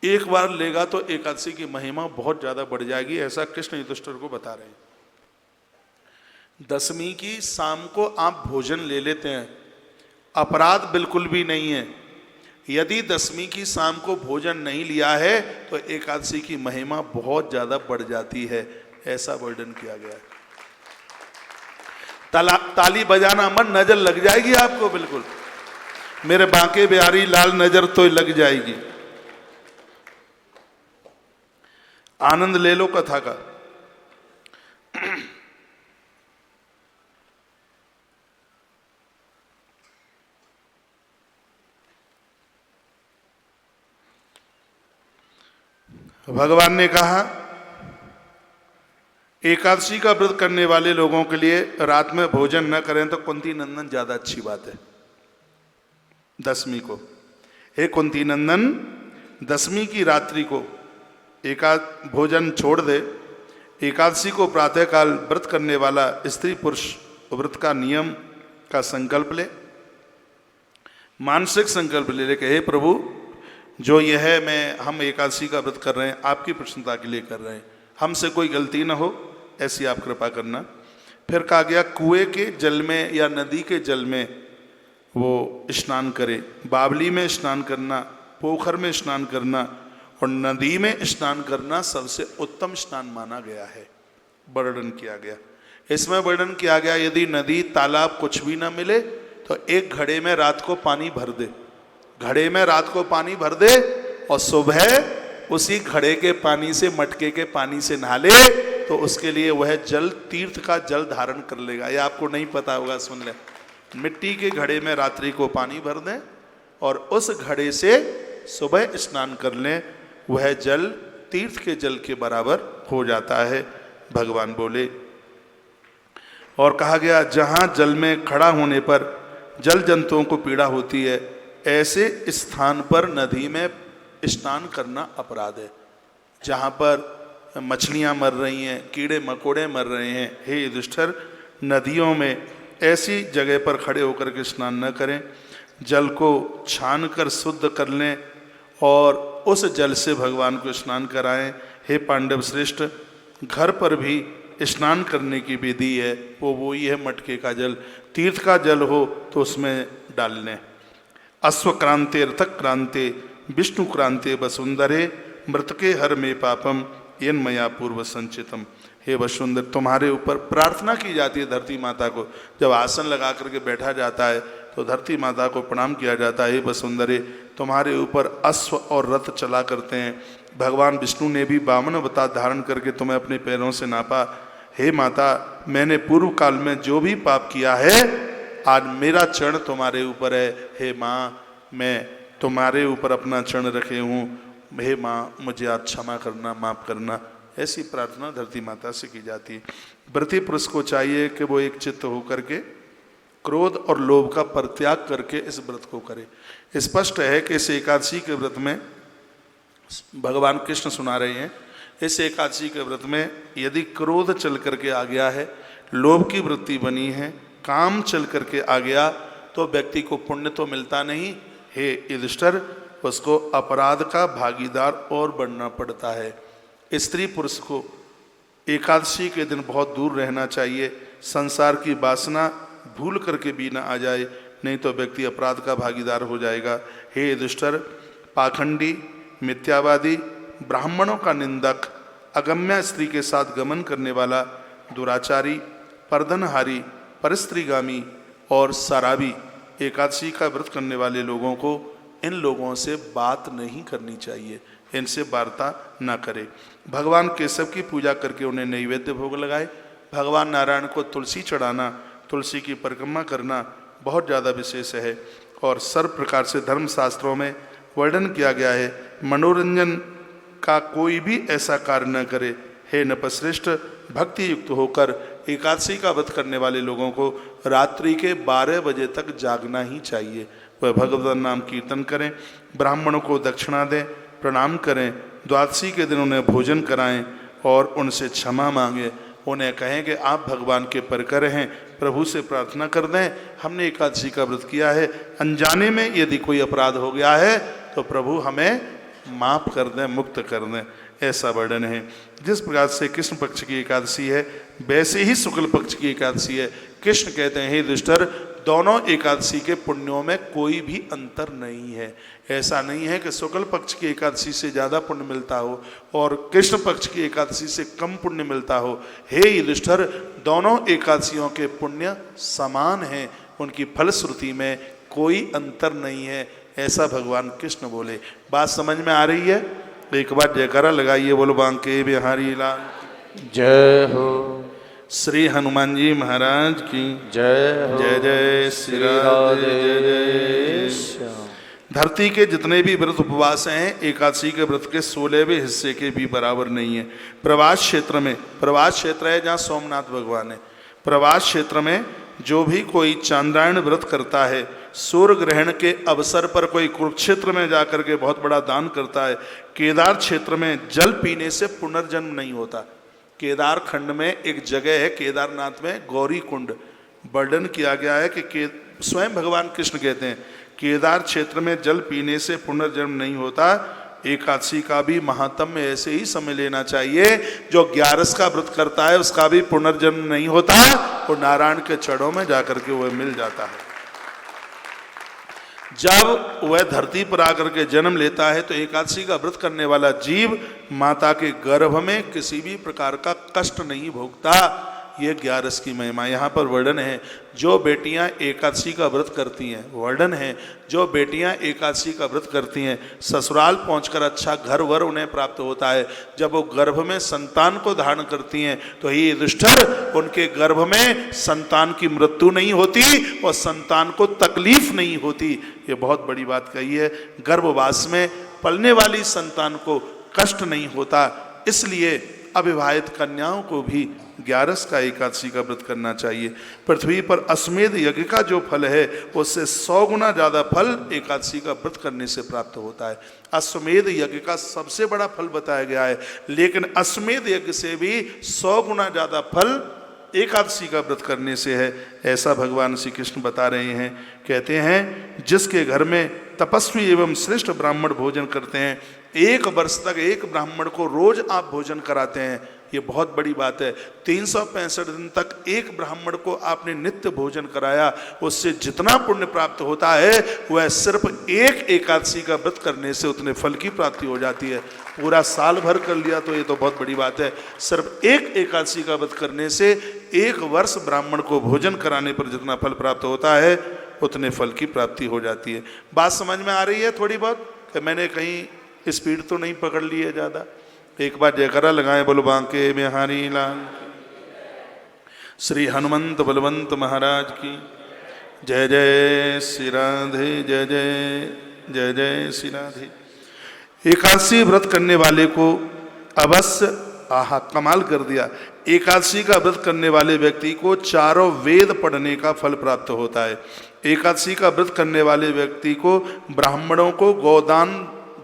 1 बार लेगा तो एकादशी की महिमा बहुत ज़्यादा बढ़ जाएगी, ऐसा कृष्ण युधिष्ठिर को बता रहे हैं। दशमी की शाम को आप भोजन ले लेते हैं, अपराध बिल्कुल भी नहीं है। यदि दशमी की शाम को भोजन नहीं लिया है तो एकादशी की महिमा बहुत ज़्यादा बढ़ जाती है, ऐसा वर्णन किया गया है। ताली बजाना मन, नजर लग जाएगी आपको, बिल्कुल मेरे बांके बिहारी लाल नजर तो लग जाएगी। आनंद ले लो कथा का। भगवान ने कहा एकादशी का व्रत करने वाले लोगों के लिए रात में भोजन न करें तो कुंती नंदन ज्यादा अच्छी बात है। दशमी को, हे कुंती नंदन, दशमी की रात्रि को भोजन छोड़ दे। एकादशी को प्रातःकाल व्रत करने वाला स्त्री पुरुष व्रत का नियम का संकल्प ले, मानसिक संकल्प ले कि हे प्रभु, जो यह है हम एकादशी का व्रत कर रहे हैं आपकी प्रसन्नता के लिए कर रहे हैं, हमसे कोई गलती ना हो ऐसी आप कृपा करना। फिर कहा गया कुएं के जल में या नदी के जल में वो स्नान करे। बावली में स्नान करना, पोखर में स्नान करना और नदी में स्नान करना सबसे उत्तम स्नान माना गया है, वर्णन किया गया। इसमें वर्णन किया गया यदि नदी तालाब कुछ भी ना मिले तो एक घड़े में रात को पानी भर दे, घड़े में रात को पानी भर दे और सुबह उसी घड़े के पानी से, मटके के पानी से नहा ले, तो उसके लिए वह जल तीर्थ का जल धारण कर लेगा। यह आपको नहीं पता होगा, सुन ले। मिट्टी के घड़े में रात्रि को पानी भर दें और उस घड़े से सुबह स्नान कर लें, वह जल तीर्थ के जल के बराबर हो जाता है, भगवान बोले। और कहा गया, जहाँ जल में खड़ा होने पर जल जंतुओं को पीड़ा होती है, ऐसे स्थान पर नदी में स्नान करना अपराध है। जहाँ पर मछलियाँ मर रही हैं, कीड़े मकोड़े मर रहे हैं, हे युधिष्ठिर, नदियों में ऐसी जगह पर खड़े होकर के स्नान न करें। जल को छान कर शुद्ध कर लें और उस जल से भगवान को स्नान कराएं। हे पांडव श्रेष्ठ, घर पर भी स्नान करने की विधि है, वो ही है मटके का जल। तीर्थ का जल हो तो उसमें डाल लें। अश्वक्रांते रथक्रांते विष्णु क्रांते वसुंधरे मृतके हर में पापम येन मया पूर्व संचितम। हे वसुंधर, तुम्हारे ऊपर प्रार्थना की जाती है धरती माता को। जब आसन लगा करके बैठा जाता है तो धरती माता को प्रणाम किया जाता है। हे वसुंधरे, तुम्हारे ऊपर अश्व और रथ चला करते हैं। भगवान विष्णु ने भी 52 अवतार धारण करके तुम्हें अपने पैरों से नापा। हे माता, मैंने पूर्व काल में जो भी पाप किया है, आज मेरा चरण तुम्हारे ऊपर है। हे माँ, मैं तुम्हारे ऊपर अपना चरण रखे हूँ। हे माँ, मुझे आज क्षमा करना, माफ करना। ऐसी प्रार्थना धरती माता से की जाती है। व्रती पुरुष को चाहिए कि वो एक चित्त होकर के क्रोध और लोभ का परित्याग करके इस व्रत को करे। स्पष्ट है कि इस एकादशी के व्रत में भगवान कृष्ण सुना रहे हैं, इस एकादशी के व्रत में यदि क्रोध चल करके आ गया है, लोभ की वृत्ति बनी है, काम चल करके आ गया, तो व्यक्ति को पुण्य तो मिलता नहीं। हे युधिष्ठिर, उसको अपराध का भागीदार और बनना पड़ता है। स्त्री पुरुष को एकादशी के दिन बहुत दूर रहना चाहिए। संसार की वासना भूल करके भी ना आ जाए, नहीं तो व्यक्ति अपराध का भागीदार हो जाएगा। हे युधिष्ठिर, पाखंडी, मिथ्यावादी, ब्राह्मणों का निंदक, अगम्या स्त्री के साथ गमन करने वाला, दुराचारी, पर्दनहारी, परस्त्रीगामी और शराबी एकादशी का व्रत करने वाले लोगों को, इन लोगों से बात नहीं करनी चाहिए, इनसे वार्ता ना करें। भगवान केशव की पूजा करके उन्हें नैवेद्य भोग लगाए। भगवान नारायण को तुलसी चढ़ाना, तुलसी की परिक्रमा करना बहुत ज़्यादा विशेष है और सर्व प्रकार से धर्मशास्त्रों में वर्णन किया गया है। मनोरंजन का कोई भी ऐसा कार्य न करे। हे नपश्रेष्ठ, भक्ति युक्त होकर एकादशी का व्रत करने वाले लोगों को रात्रि के 12 बजे तक जागना ही चाहिए। वह भगवान नाम कीर्तन करें, ब्राह्मणों को दक्षिणा दें, प्रणाम करें, द्वादशी के दिन उन्हें भोजन कराएं और उनसे क्षमा मांगें। उन्हें कहें कि आप भगवान के परकर हैं, प्रभु से प्रार्थना कर दें, हमने एकादशी का व्रत किया है, अनजाने में यदि कोई अपराध हो गया है तो प्रभु हमें माफ़ कर दें, मुक्त कर दें। ऐसा वर्णन है। जिस प्रकार से कृष्ण पक्ष की एकादशी है, वैसे ही शुक्ल पक्ष की एकादशी है। कृष्ण कहते हैं, हे युधिष्ठिर, दोनों एकादशी के पुण्यों में कोई भी अंतर नहीं है। ऐसा नहीं है कि शुक्ल पक्ष की एकादशी से ज़्यादा पुण्य मिलता हो और कृष्ण पक्ष की एकादशी से कम पुण्य मिलता हो। हे युधिष्ठिर, दोनों एकादशियों के पुण्य समान हैं, उनकी फलश्रुति में कोई अंतर नहीं है, ऐसा भगवान कृष्ण बोले। बात समझ में आ रही है? एक बार जयकारा लगाइए, बोलो बांके बिहारी लाल जय हो। श्री हनुमान जी महाराज की जय हो। जय जय श्री राधे जय जय श्याम। धरती के जितने भी व्रत उपवास हैं, एकादशी के व्रत के 16वें हिस्से के भी बराबर नहीं है। प्रवास क्षेत्र में, प्रवास क्षेत्र है जहाँ सोमनाथ भगवान है, प्रवास क्षेत्र में जो भी कोई चांद्रायण व्रत करता है, सूर्य ग्रहण के अवसर पर कोई कुरुक्षेत्र में जाकर के बहुत बड़ा दान करता है, केदार क्षेत्र में जल पीने से पुनर्जन्म नहीं होता। केदार खंड में एक जगह है, केदारनाथ में गौरी कुंड, वर्णन किया गया है कि स्वयं भगवान कृष्ण कहते हैं केदार क्षेत्र में जल पीने से पुनर्जन्म नहीं होता। एकादशी का भी महात्म्य ऐसे ही समझ लेना चाहिए। जो 11 का व्रत करता है उसका भी पुनर्जन्म नहीं होता, वो नारायण के चरणों में जाकर के वह मिल जाता है। जब वह धरती पर आकर के जन्म लेता है तो एकादशी का व्रत करने वाला जीव माता के गर्भ में किसी भी प्रकार का कष्ट नहीं भोगता। ये 11 की महिमा। यहाँ पर वर्णन है जो बेटियाँ एकादशी का व्रत करती हैं, वर्णन है जो बेटियाँ एकादशी का व्रत करती हैं ससुराल पहुंचकर अच्छा घर वर उन्हें प्राप्त होता है। जब वो गर्भ में संतान को धारण करती हैं तो हे युधिष्ठिर उनके गर्भ में संतान की मृत्यु नहीं होती और संतान को तकलीफ नहीं होती। ये बहुत बड़ी बात कही है। गर्भवास में पलने वाली संतान को कष्ट नहीं होता, इसलिए अविवाहित कन्याओं को भी 11 का एकादशी का व्रत करना चाहिए। पृथ्वी पर अश्वमेध यज्ञ का जो फल है उससे 100 गुना ज़्यादा फल एकादशी का व्रत करने से प्राप्त होता है। अश्वमेध यज्ञ का सबसे बड़ा फल बताया गया है, लेकिन अश्वमेध यज्ञ से भी 100 गुना ज़्यादा फल एकादशी का व्रत करने से है, ऐसा भगवान श्री कृष्ण बता रहे हैं। कहते हैं जिसके घर में तपस्वी एवं श्रेष्ठ ब्राह्मण भोजन करते हैं, 1 वर्ष तक एक ब्राह्मण को रोज आप भोजन कराते हैं, ये बहुत बड़ी बात है। 365 दिन तक एक ब्राह्मण को आपने नित्य भोजन कराया, उससे जितना पुण्य प्राप्त होता है वह सिर्फ एक एकादशी का व्रत करने से उतने फल की प्राप्ति हो जाती है। पूरा साल भर कर लिया तो ये तो बहुत बड़ी बात है, सिर्फ एक एकादशी का व्रत करने से 1 वर्ष ब्राह्मण को भोजन कराने पर जितना फल प्राप्त होता है उतने फल की प्राप्ति हो जाती है। बात समझ में आ रही है थोड़ी बहुत कि मैंने कहीं स्पीड तो नहीं पकड़ ली है ज़्यादा? एक बार जयकारा लगाएं, बोलो बांके बिहारी लाल श्री हनुमंत बलवंत महाराज की जय। जय श्री राधे, जय जय जय जय श्री राधे। एकादशी व्रत करने वाले को अवश्य, आहा कमाल कर दिया, एकादशी का व्रत करने वाले व्यक्ति को 4 वेद पढ़ने का फल प्राप्त होता है। एकादशी का व्रत करने वाले व्यक्ति को ब्राह्मणों को गोदान,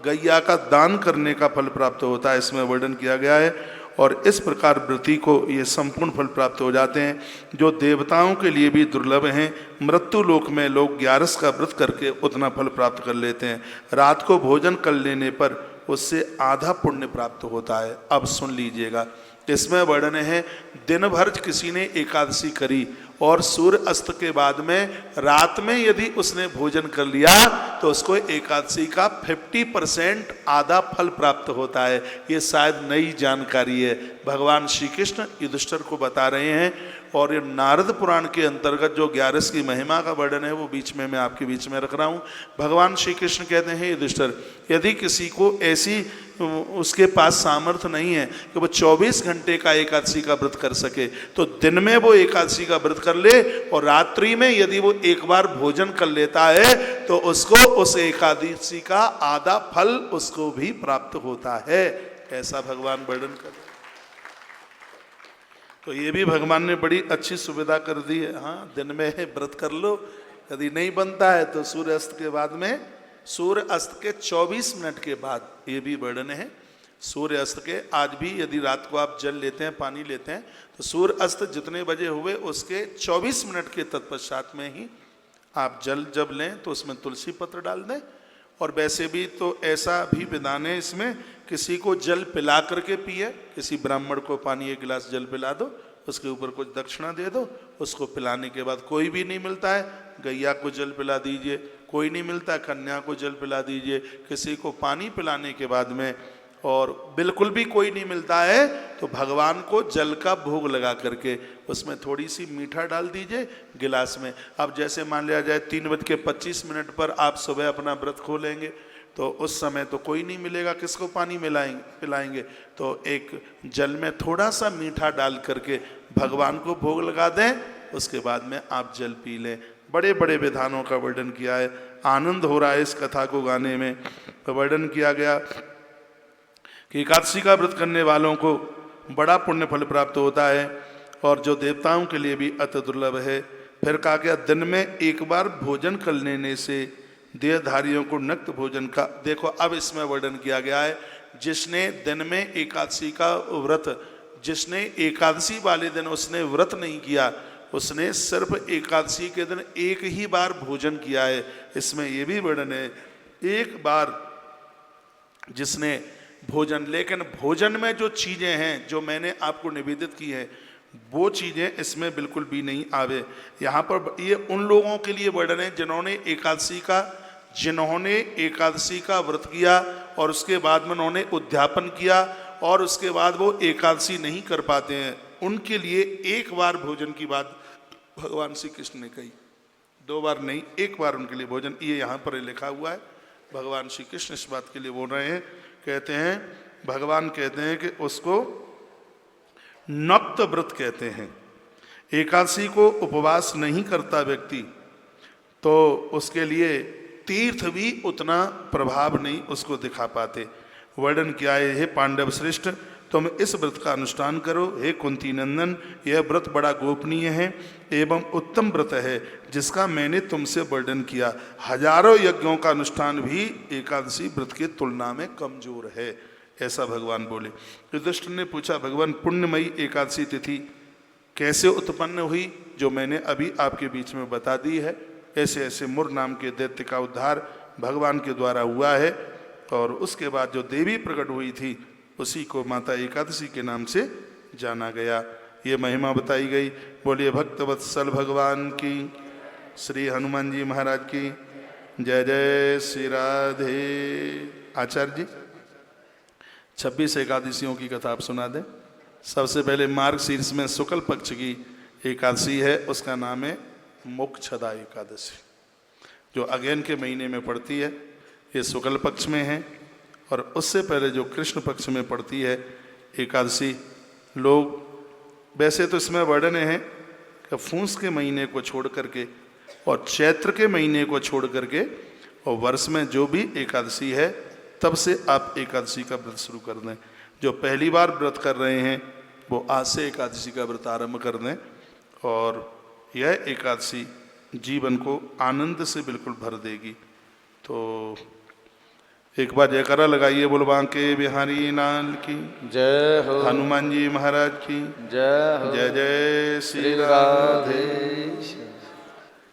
गैया का दान करने का फल प्राप्त होता है, इसमें वर्णन किया गया है। और इस प्रकार व्रती को ये संपूर्ण फल प्राप्त हो जाते हैं जो देवताओं के लिए भी दुर्लभ हैं। मृत्यु लोक में लोग 11 का व्रत करके उतना फल प्राप्त कर लेते हैं। रात को भोजन कर लेने पर उससे आधा पुण्य प्राप्त होता है। अब सुन लीजिएगा, इसमें वर्णन है दिन भर किसी ने एकादशी करी और सूर्य अस्त के बाद में रात में यदि उसने भोजन कर लिया तो उसको एकादशी का 50% आधा फल प्राप्त होता है। ये शायद नई जानकारी है, भगवान श्री कृष्ण युधिष्ठिर को बता रहे हैं। और ये नारद पुराण के अंतर्गत जो 11 की महिमा का वर्णन है वो बीच में मैं आपके बीच में रख रहा हूँ। भगवान श्री कृष्ण कहते हैं युधिष्ठिर, यदि किसी को ऐसी उसके पास सामर्थ्य नहीं है कि वो 24 घंटे का एकादशी का व्रत कर सके तो दिन में वो एकादशी का व्रत कर ले और रात्रि में यदि वो एक बार भोजन कर लेता है तो उसको उस एकादशी का आधा फल उसको भी प्राप्त होता है, ऐसा भगवान वर्णन कर। तो ये भी भगवान ने बड़ी अच्छी सुविधा कर दी है। हाँ, दिन में व्रत कर लो, यदि नहीं बनता है तो सूर्य अस्त के बाद में, सूर्य अस्त के 24 मिनट के बाद, ये भी वर्णन है सूर्य अस्त के। आज भी यदि रात को आप जल लेते हैं, पानी लेते हैं, तो सूर्य अस्त जितने बजे हुए उसके 24 मिनट के तत्पश्चात में ही आप जल जब लें तो उसमें तुलसी पत्र डाल दें। और वैसे भी तो ऐसा भी विधान है इसमें, किसी को जल पिला करके पिए, किसी ब्राह्मण को पानी 1 गिलास जल पिला दो, उसके ऊपर कुछ दक्षिणा दे दो, उसको पिलाने के बाद कोई भी नहीं मिलता है गैया को जल पिला दीजिए, कोई नहीं मिलता कन्या को जल पिला दीजिए, किसी को पानी पिलाने के बाद में, और बिल्कुल भी कोई नहीं मिलता है तो भगवान को जल का भोग लगा करके उसमें थोड़ी सी मीठा डाल दीजिए गिलास में। अब जैसे मान लिया जाए 3:25 पर आप सुबह अपना व्रत खोलेंगे तो उस समय तो कोई नहीं मिलेगा, किसको पानी पिलाएंगे, तो एक जल में थोड़ा सा मीठा डाल करके भगवान को भोग लगा दें, उसके बाद में आप जल पी लें। बड़े बड़े विधानों का वर्णन किया है, आनंद हो रहा है इस कथा को गाने में। तो वर्णन किया गया कि एकादशी का व्रत करने वालों को बड़ा पुण्य फल प्राप्त होता है और जो देवताओं के लिए भी अति दुर्लभ है। फिर कहा गया दिन में एक बार भोजन कर लेने से देहधारियों को नक्त भोजन का, देखो अब इसमें वर्णन किया गया है, जिसने दिन में एकादशी का व्रत, जिसने एकादशी वाले दिन उसने व्रत नहीं किया, उसने सिर्फ एकादशी के दिन एक ही बार भोजन किया है। इसमें यह भी वर्णन है, एक बार जिसने भोजन, लेकिन भोजन में जो चीज़ें हैं जो मैंने आपको निवेदित की है वो चीज़ें इसमें बिल्कुल भी नहीं आवे। यहाँ पर ये उन लोगों के लिए वर्णन है जिन्होंने एकादशी का व्रत किया और उसके बाद में उन्होंने उद्यापन किया और उसके बाद वो एकादशी नहीं कर पाते हैं, उनके लिए एक बार भोजन की बात भगवान श्री कृष्ण ने कही, 2 बार नहीं, एक बार उनके लिए भोजन। ये यहाँ पर लिखा हुआ है, भगवान श्री कृष्ण इस बात के लिए बोल रहे हैं। कहते हैं, भगवान कहते हैं कि उसको नक्त व्रत कहते हैं। एकादशी को उपवास नहीं करता व्यक्ति तो उसके लिए तीर्थ भी उतना प्रभाव नहीं उसको दिखा पाते। वर्णन किया है, हे पांडव श्रेष्ठ, तुम इस व्रत का अनुष्ठान करो। हे कुंती नंदन, यह व्रत बड़ा गोपनीय है एवं उत्तम व्रत है जिसका मैंने तुमसे वर्णन किया। हजारों यज्ञों का अनुष्ठान भी एकादशी व्रत की तुलना में कमजोर है, ऐसा भगवान बोले। युधिष्ठिर ने पूछा, भगवान पुण्यमयी एकादशी तिथि कैसे उत्पन्न हुई? जो मैंने अभी आपके बीच में बता दी है। ऐसे ऐसे मुर नाम के दैत्य का उद्धार भगवान के द्वारा हुआ है और उसके बाद जो देवी प्रकट हुई थी उसी को माता एकादशी के नाम से जाना गया। ये महिमा बताई गई। बोलिए भक्तवत्सल भगवान की, श्री हनुमान जी महाराज की जय जय। श्री राधे। आचार्य जी 26 एकादशियों की कथा आप सुना दें। सबसे पहले मार्ग शीर्ष में शुक्ल पक्ष की एकादशी है, उसका नाम है मोक्षदा एकादशी, जो अगेन के महीने में पड़ती है। ये शुक्ल पक्ष में है। और उससे पहले जो कृष्ण पक्ष में पड़ती है एकादशी, लोग वैसे तो इसमें वर्णन है कि फूस के महीने को छोड़ करके और चैत्र के महीने को छोड़ करके और वर्ष में जो भी एकादशी है तब से आप एकादशी का व्रत शुरू कर दें। जो पहली बार व्रत कर रहे हैं वो आज से एकादशी का व्रत आरंभ कर दें और यह एकादशी जीवन को आनंद से बिल्कुल भर देगी। तो एक बार जयकारा लगाइए, बोल बांके बिहारी लाल की जय हो, हनुमान जी महाराज की जय हो, जय जय श्री श्री राधे। राधे।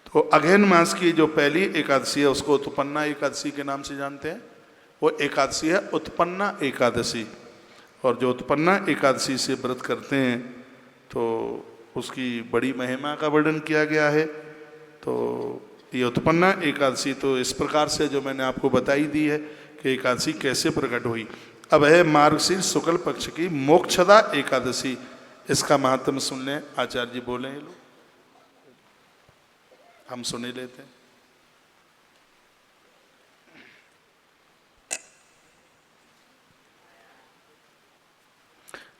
तो अगहन मास की जो पहली एकादशी है उसको उत्पन्ना एकादशी के नाम से जानते हैं। वो एकादशी है उत्पन्ना एकादशी। और जो उत्पन्ना एकादशी से व्रत करते हैं तो उसकी बड़ी महिमा का वर्णन किया गया है। तो ये उत्पन्ना एकादशी तो इस प्रकार से जो मैंने आपको बताई दी है कि एकादशी कैसे प्रकट हुई। अब है मार्गशीर्ष शुक्ल पक्ष की मोक्षदा एकादशी, इसका महात्म सुन लें। आचार्य जी बोले हैं, लोग हम सुन ही लेते हैं।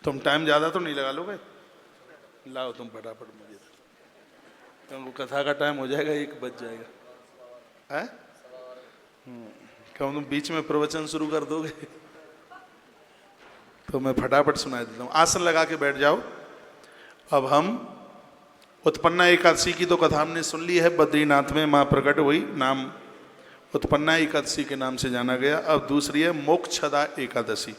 तुम टाइम ज़्यादा तो नहीं लगा लोगे? लाओ तुम फटाफट मुझे, क्योंकि कथा का टाइम हो जाएगा, 1 बज जाएगा। है क्यों तुम बीच में प्रवचन शुरू कर दोगे? तो मैं फटाफट सुना देता हूँ। आसन लगा के बैठ जाओ। अब हम उत्पन्ना एकादशी की तो कथा हमने सुन ली है। बद्रीनाथ में माँ प्रकट हुई, नाम उत्पन्ना एकादशी के नाम से जाना गया। अब दूसरी है मोक्षदा एकादशी।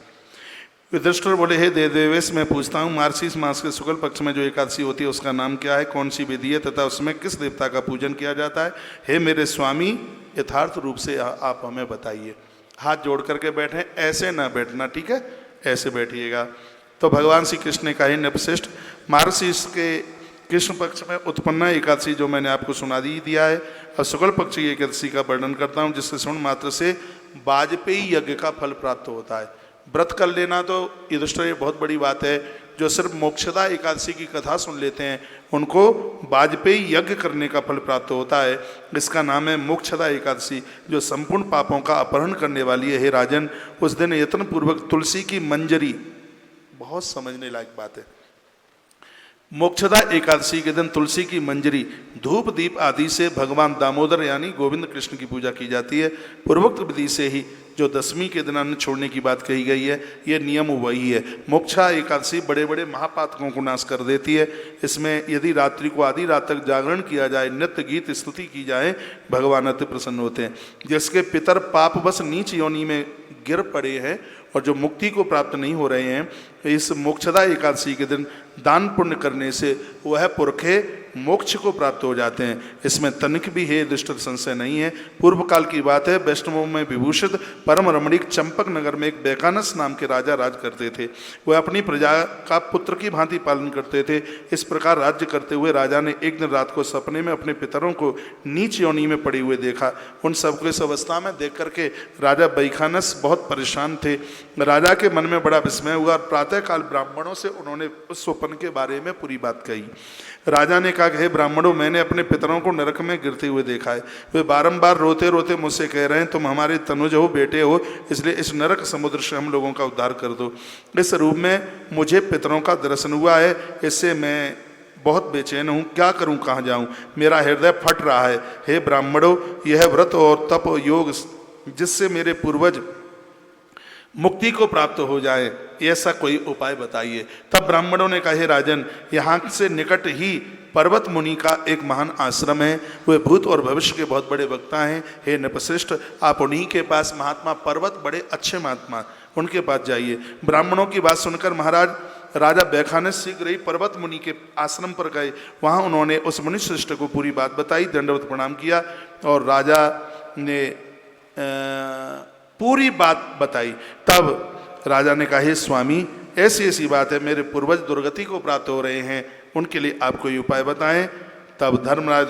युधिष्ठिर बोले, हे देवेश, मैं पूछता हूँ मार्गशीर्ष मास के शुक्ल पक्ष में जो एकादशी होती है उसका नाम क्या है, कौन सी विधि है तथा उसमें किस देवता का पूजन किया जाता है? हे मेरे स्वामी, यथार्थ रूप से आप हमें बताइए। हाथ जोड़ करके बैठें, ऐसे ना बैठना, ठीक है? ऐसे बैठिएगा। तो भगवान श्री कृष्ण ने कहा, नृपश्रेष्ठ, मार्गशीर्ष के कृष्ण पक्ष में उत्पन्ना एकादशी जो मैंने आपको सुना दिया है, और शुक्ल पक्ष की एकादशी का वर्णन करता हूँ जिसके सुन मात्र से वाजपेयी यज्ञ का फल प्राप्त होता है। व्रत कर लेना तो युधिष्ठिर ये बहुत बड़ी बात है। जो सिर्फ मोक्षदा एकादशी की कथा सुन लेते हैं उनको वाजपेयी यज्ञ करने का फल प्राप्त होता है। इसका नाम है मोक्षदा एकादशी, जो संपूर्ण पापों का अपहरण करने वाली है। हे राजन, उस दिन यत्न पूर्वक तुलसी की मंजरी, बहुत समझने लायक बात है, मोक्षदा एकादशी के दिन तुलसी की मंजरी, धूप दीप आदि से भगवान दामोदर यानी गोविंद कृष्ण की पूजा की जाती है। पूर्वोक्त विधि से ही जो दशमी के दिन अन्न छोड़ने की बात कही गई है, ये नियम वही है। मोक्षा एकादशी बड़े बड़े महापातकों को नाश कर देती है। इसमें यदि रात्रि को आधी रात तक जागरण किया जाए, नृत्य गीत स्तुति की जाए, भगवान अति प्रसन्न होते हैं। जिसके पितर पापवश नीच योनि में गिर पड़े हैं और जो मुक्ति को प्राप्त नहीं हो रहे हैं, इस मोक्षदा एकादशी के दिन दान पुण्य करने से वह पुरखे मोक्ष को प्राप्त हो जाते हैं। इसमें तनिक भी है दुष्ट संशय नहीं है। पूर्व काल की बात है, वैष्णवों में विभूषित परम रमणीक चंपक नगर में एक बैकानस नाम के राजा राज करते थे। वह अपनी प्रजा का पुत्र की भांति पालन करते थे। इस प्रकार राज्य करते हुए राजा ने एक दिन रात को सपने में अपने पितरों को नीच योनि में पड़े हुए देखा। उन सबको इस अवस्था में देख करके राजा बैखानस बहुत परेशान थे। राजा के मन में बड़ा विस्मय हुआ और प्रातःकाल ब्राह्मणों से उन्होंने उस स्वप्न के बारे में पूरी बात कही। राजा ने कहा कि हे ब्राह्मणों, मैंने अपने पितरों को नरक में गिरते हुए देखा है। वे बारंबार रोते रोते मुझसे कह रहे हैं, तुम हमारे तनुज हो, बेटे हो, इसलिए इस नरक समुद्र से हम लोगों का उद्धार कर दो। इस रूप में मुझे पितरों का दर्शन हुआ है, इससे मैं बहुत बेचैन हूँ। क्या करूँ, कहाँ जाऊँ, मेरा हृदय फट रहा है। हे ब्राह्मणों, यह व्रत और तप योग जिससे मेरे पूर्वज मुक्ति को प्राप्त हो जाए, ऐसा कोई उपाय बताइए। तब ब्राह्मणों ने कहा, हे राजन, यहाँ से निकट ही पर्वत मुनि का एक महान आश्रम है। वे भूत और भविष्य के बहुत बड़े वक्ता हैं। हे नृपश्रेष्ठ, आप उन्हीं के पास, महात्मा पर्वत बड़े अच्छे महात्मा, उनके पास जाइए। ब्राह्मणों की बात सुनकर महाराज राजा बैखानस शीघ्र ही पर्वत मुनि के आश्रम पर गए। वहाँ उन्होंने उस मुनि श्रेष्ठ को पूरी बात बताई, दंडवत प्रणाम किया और राजा ने पूरी बात बताई। तब राजा ने कहा, हे स्वामी, ऐसी ऐसी बात है, मेरे पूर्वज दुर्गति को प्राप्त हो रहे हैं, उनके लिए आप कोई उपाय बताएं। तब धर्मराज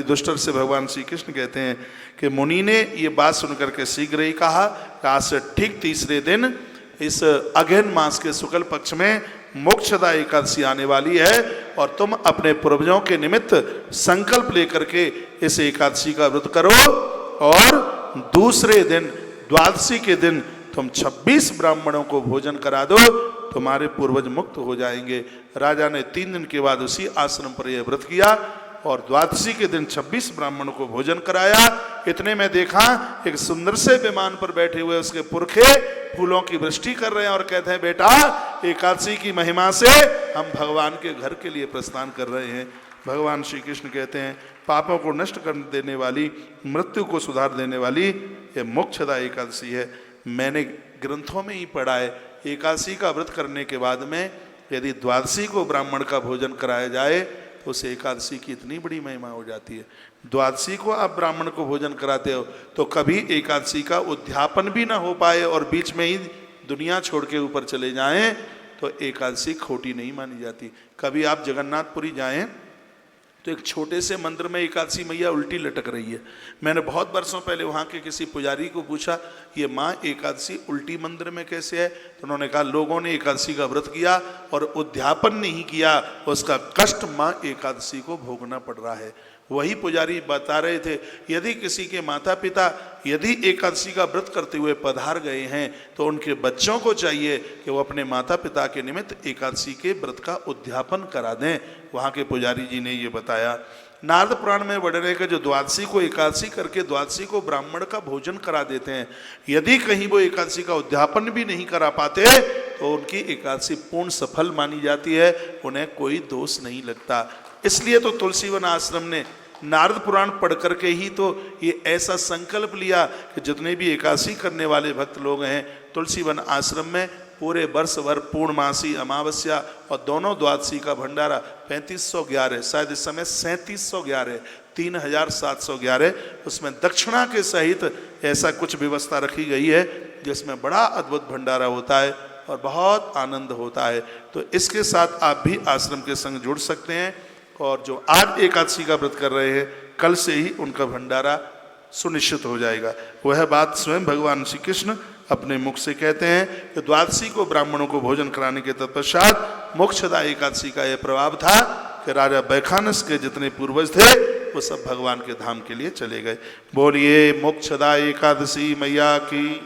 दुष्टर से भगवान श्री कृष्ण कहते हैं कि मुनि ने ये बात सुनकर के शीघ्र ही कहा कि आज से ठीक तीसरे दिन इस अगहन मास के शुक्ल पक्ष में मोक्षदा एकादशी आने वाली है और तुम अपने पूर्वजों के निमित्त संकल्प लेकर के इस एकादशी का व्रत करो और दूसरे दिन द्वादशी के दिन तुम 26 ब्राह्मणों को भोजन करा दो, तुम्हारे पूर्वज मुक्त हो जाएंगे। राजा ने 3 दिन के बाद उसी आश्रम पर यह व्रत किया और द्वादशी के दिन 26 ब्राह्मणों को भोजन कराया। इतने में देखा एक सुंदर से विमान पर बैठे हुए उसके पुरखे फूलों की वृष्टि कर रहे हैं और कहते हैं, बेटा, एकादशी की महिमा से हम भगवान के घर के लिए प्रस्थान कर रहे हैं। भगवान श्री कृष्ण कहते हैं, पापों को नष्ट कर देने वाली, मृत्यु को सुधार देने वाली ये मोक्षदा एकादशी है। मैंने ग्रंथों में ही पढ़ा है, एकादशी का व्रत करने के बाद में यदि द्वादशी को ब्राह्मण का भोजन कराया जाए तो उस एकादशी की इतनी बड़ी महिमा हो जाती है। द्वादशी को आप ब्राह्मण को भोजन कराते हो तो कभी एकादशी का उद्यापन भी ना हो पाए और बीच में ही दुनिया छोड़ के ऊपर चले जाएं तो एकादशी खोटी नहीं मानी जाती। कभी आप जगन्नाथपुरी जाएं तो एक छोटे से मंदिर में एकादशी मैया उल्टी लटक रही है। मैंने बहुत वर्षों पहले वहाँ के किसी पुजारी को पूछा, ये माँ एकादशी उल्टी मंदिर में कैसे है? तो उन्होंने कहा, लोगों ने एकादशी का व्रत किया और उद्यापन नहीं किया, उसका कष्ट माँ एकादशी को भोगना पड़ रहा है। वही पुजारी बता रहे थे, यदि किसी के माता पिता यदि एकादशी का व्रत करते हुए पधार गए हैं तो उनके बच्चों को चाहिए कि वो अपने माता पिता के निमित्त एकादशी के व्रत का उद्यापन करा दें। वहाँ के पुजारी जी ने ये बताया। नारद पुराण में वर्णन है कि जो द्वादशी को एकादशी करके द्वादशी को ब्राह्मण का भोजन करा देते हैं, यदि कहीं वो एकादशी का उद्यापन भी नहीं करा पाते तो उनकी एकादशी पूर्ण सफल मानी जाती है, उन्हें कोई दोष नहीं लगता। इसलिए तो तुलसीवन आश्रम ने नारद पुराण पढ़ करके ही तो ये ऐसा संकल्प लिया कि जितने भी एकादशी करने वाले भक्त लोग हैं तुलसीवन आश्रम में पूरे वर्ष भर पूर्णमासी, अमावस्या और दोनों द्वादशी का भंडारा 3511, शायद इस समय 3711, 3711, उसमें दक्षिणा के सहित ऐसा कुछ व्यवस्था रखी गई है जिसमें बड़ा अद्भुत भंडारा होता है और बहुत आनंद होता है। तो इसके साथ आप भी आश्रम के संग जुड़ सकते हैं और जो आज एकादशी का व्रत कर रहे हैं कल से ही उनका भंडारा सुनिश्चित हो जाएगा। वह बात स्वयं भगवान श्री कृष्ण अपने मुख से कहते हैं कि द्वादशी को ब्राह्मणों को भोजन कराने के तत्पश्चात मोक्षदा एकादशी का यह प्रभाव था कि राजा बैखानस के जितने पूर्वज थे वो सब भगवान के धाम के लिए चले गए। बोलिए मोक्षदा एकादशी मैया की।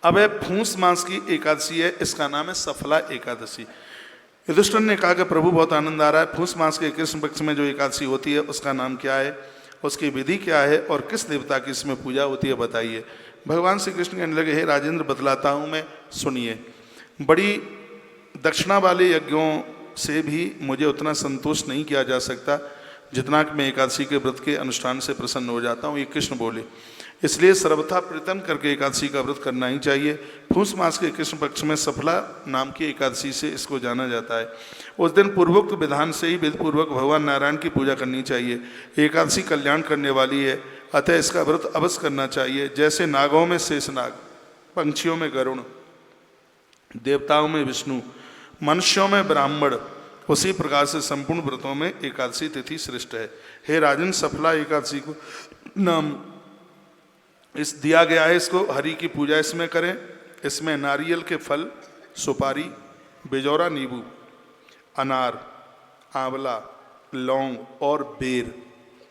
अब है फूस मास की एकादशी है, इसका नाम है सफला एकादशी। युधिष्ठिर ने कहा कि प्रभु बहुत आनंद आ रहा है, फूस मास के कृष्ण पक्ष में जो एकादशी होती है उसका नाम क्या है, उसकी विधि क्या है और किस देवता की इसमें पूजा होती है, बताइए। भगवान श्री कृष्ण कहने लगे, हे राजेंद्र, बतलाता हूँ मैं, सुनिए। बड़ी दक्षिणा वाले यज्ञों से भी मुझे उतना संतोष नहीं किया जा सकता जितना कि मैं एकादशी के व्रत के अनुष्ठान से प्रसन्न हो जाता हूँ। ये कृष्ण बोले। इसलिए सर्वथा प्रयत्न करके एकादशी का व्रत करना ही चाहिए। पूस मास के कृष्ण पक्ष में सफला नाम की एकादशी से इसको जाना जाता है। उस दिन पूर्वोक्त विधान से ही विधिपूर्वक भगवान नारायण की पूजा करनी चाहिए। एकादशी कल्याण करने वाली है, अतः इसका व्रत अवश्य करना चाहिए। जैसे नागों में शेषनाग, पंछियों में गरुण, देवताओं में विष्णु, मनुष्यों में ब्राह्मण, उसी प्रकार से संपूर्ण व्रतों में एकादशी तिथि श्रेष्ठ है। हे राजन, सफला एकादशी को नाम इस दिया गया है, इसको हरि की पूजा इसमें करें। इसमें नारियल के फल, सुपारी, बेजौरा नींबू, अनार, आंवला, लौंग और बेर,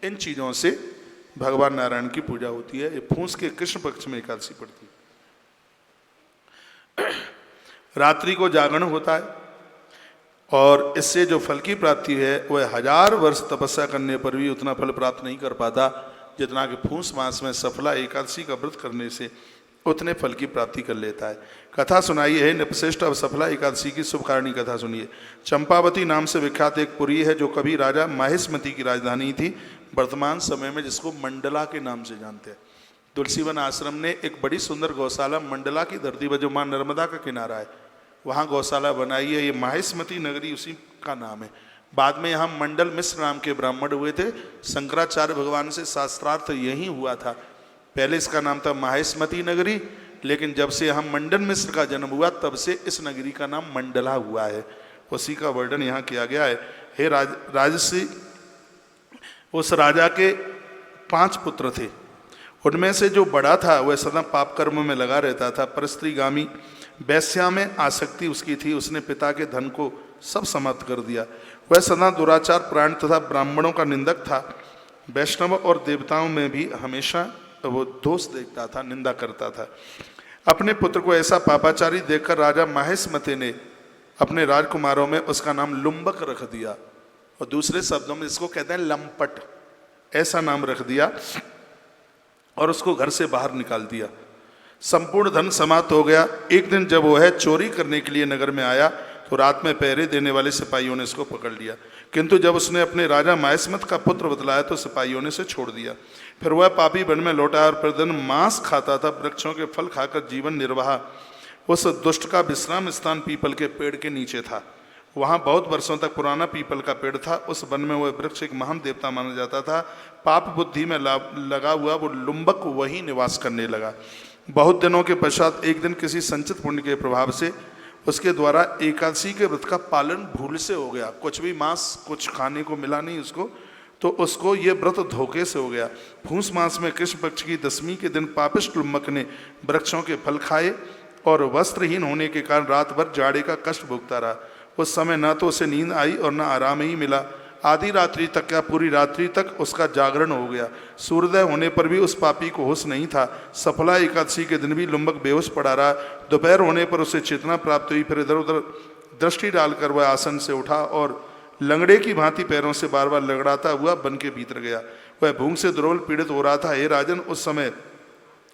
इन चीज़ों से भगवान नारायण की पूजा होती है। ये पूस के कृष्ण पक्ष में एकादशी पड़ती है। रात्रि को जागरण होता है और इससे जो फल की प्राप्ति है वह 1000 वर्ष तपस्या करने पर भी उतना फल प्राप्त नहीं कर पाता जितना कि पूस मास में सफला एकादशी का व्रत करने से उतने फल की प्राप्ति कर लेता है। कथा सुनाई है नृपश्रेष्ठ। अब सफला एकादशी की शुभकारिणी कथा सुनिए। चंपावती नाम से विख्यात एक पुरी है जो कभी राजा माहिष्मति की राजधानी थी, वर्तमान समय में जिसको मंडला के नाम से जानते हैं। तुलसीवन आश्रम ने एक बड़ी सुंदर गौशाला मंडला की धरती पर, जो माँ नर्मदा का किनारा है, वहाँ गौशाला बनाई है। ये माहिष्मति नगरी उसी का नाम है। बाद में यहाँ मंडल मिश्र नाम के ब्राह्मण हुए थे। शंकराचार्य भगवान से शास्त्रार्थ यही हुआ था। पहले इसका नाम था माहिष्मति नगरी, लेकिन जब से यहाँ मंडल मिश्र का जन्म हुआ तब से इस नगरी का नाम मंडला हुआ है। उसी का वर्णन यहाँ किया गया है। हे राजसी, उस राजा के 5 पुत्र थे। उनमें से जो बड़ा था वह सदा पाप कर्म में लगा रहता था। परस्त्रीगामी, वैश्या में आसक्ति उसकी थी। उसने पिता के धन को सब समाप्त कर दिया। वह सदा दुराचार प्राण तथा ब्राह्मणों का निंदक था। वैष्णव और देवताओं में भी हमेशा वो दोष देखता था, निंदा करता था। अपने पुत्र को ऐसा पापाचारी देखकर राजा माहिष्मति ने अपने राजकुमारों में उसका नाम लुम्बक रख दिया, और दूसरे शब्दों में इसको कहते हैं लंपट, ऐसा नाम रख दिया और उसको घर से बाहर निकाल दिया। संपूर्ण धन समाप्त हो गया। एक दिन जब वह चोरी करने के लिए नगर में आया तो रात में पहरे देने वाले सिपाहियों ने इसको पकड़ लिया, किंतु जब उसने अपने राजा माहिष्मत का पुत्र बतलाया तो सिपाहियों ने इसे छोड़ दिया। फिर वह पापी वन में लौटा और प्रतिदिन मांस खाता था, वृक्षों के फल खाकर जीवन निर्वाह। उस दुष्ट का विश्राम स्थान पीपल के पेड़ के नीचे था। वहाँ बहुत वर्षों तक पुराना पीपल का पेड़ था। उस वन में वह वृक्ष एक महान देवता माना जाता था। पाप बुद्धि में लगा हुआ वो लुम्बक वहीं निवास करने लगा। बहुत दिनों के पश्चात एक दिन किसी संचित पुण्य के प्रभाव से उसके द्वारा एकादशी के व्रत का पालन भूल से हो गया। कुछ भी मांस कुछ खाने को मिला नहीं उसको, तो उसको ये व्रत धोखे से हो गया। पूस मास में कृष्ण पक्ष की 10वीं के दिन पापिष्ट लुम्बक ने वृक्षों के फल खाए और वस्त्रहीन होने के कारण रात भर जाड़े का कष्ट भुगता रहा। उस समय न तो उसे नींद आई और न आराम ही मिला। आधी रात्रि तक या पूरी रात्रि तक उसका जागरण हो गया। सूर्योदय होने पर भी उस पापी को होश नहीं था। सफला एकादशी के दिन भी लुम्बक बेहोश पड़ा रहा। दोपहर होने पर उसे चेतना प्राप्त हुई। फिर इधर उधर दृष्टि डालकर वह आसन से उठा और लंगड़े की भांति पैरों से बार बार लगड़ाता हुआ वन के भीतर गया। वह भूख से दुर्बल पीड़ित हो रहा था। हे राजन, उस समय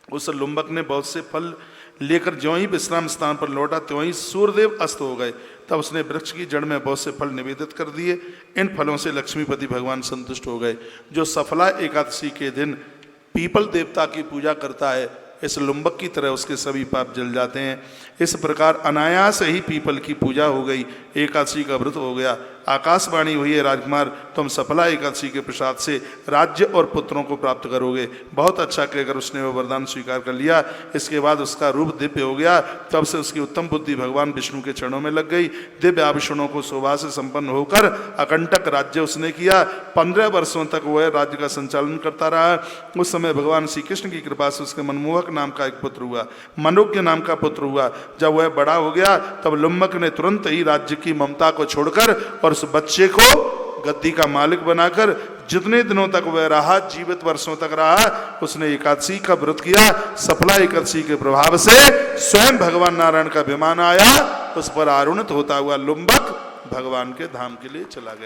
उस लुम्बक ने बहुत से फल लेकर ज्यों ही विश्राम स्थान पर लौटा त्यों ही सूर्यदेव अस्त हो गए। तब उसने वृक्ष की जड़ में बहुत से फल निवेदित कर दिए। इन फलों से लक्ष्मीपति भगवान संतुष्ट हो गए। जो सफला एकादशी के दिन पीपल देवता की पूजा करता है, इस लुम्बक की तरह उसके सभी पाप जल जाते हैं। इस प्रकार अनायास ही पीपल की पूजा हो गई, एकादशी का व्रत हो गया। आकाशवाणी हुई है, राजकुमार तुम सफला एकादशी के प्रसाद से राज्य और पुत्रों को प्राप्त करोगे। बहुत अच्छा कहकर उसने वह वरदान स्वीकार कर लिया। इसके बाद उसका रूप दिव्य हो गया। तब से उसकी उत्तम बुद्धि भगवान विष्णु के चरणों में लग गई। दिव्य आभूषणों को शोभा से संपन्न होकर अकंटक राज्य उसने किया। 15 वर्षों तक वह राज्य का संचालन करता रहा। उस समय भगवान श्री कृष्ण की कृपा से उसके मनमोहक नाम का एक पुत्र हुआ, मनोज्ञ नाम का पुत्र हुआ। जब वह बड़ा हो गया तब लुम्बक ने तुरंत ही राज्य की ममता को छोड़कर और उस बच्चे को गद्दी का मालिक बनाकर जितने दिनों तक वह रहा, जीवित वर्षों तक रहा, उसने एकादशी का व्रत किया। सफला एकादशी के प्रभाव से स्वयं भगवान नारायण का विमान आया। उस पर आरूढ़ होता हुआ लुम्बक भगवान के धाम के लिए चला गया।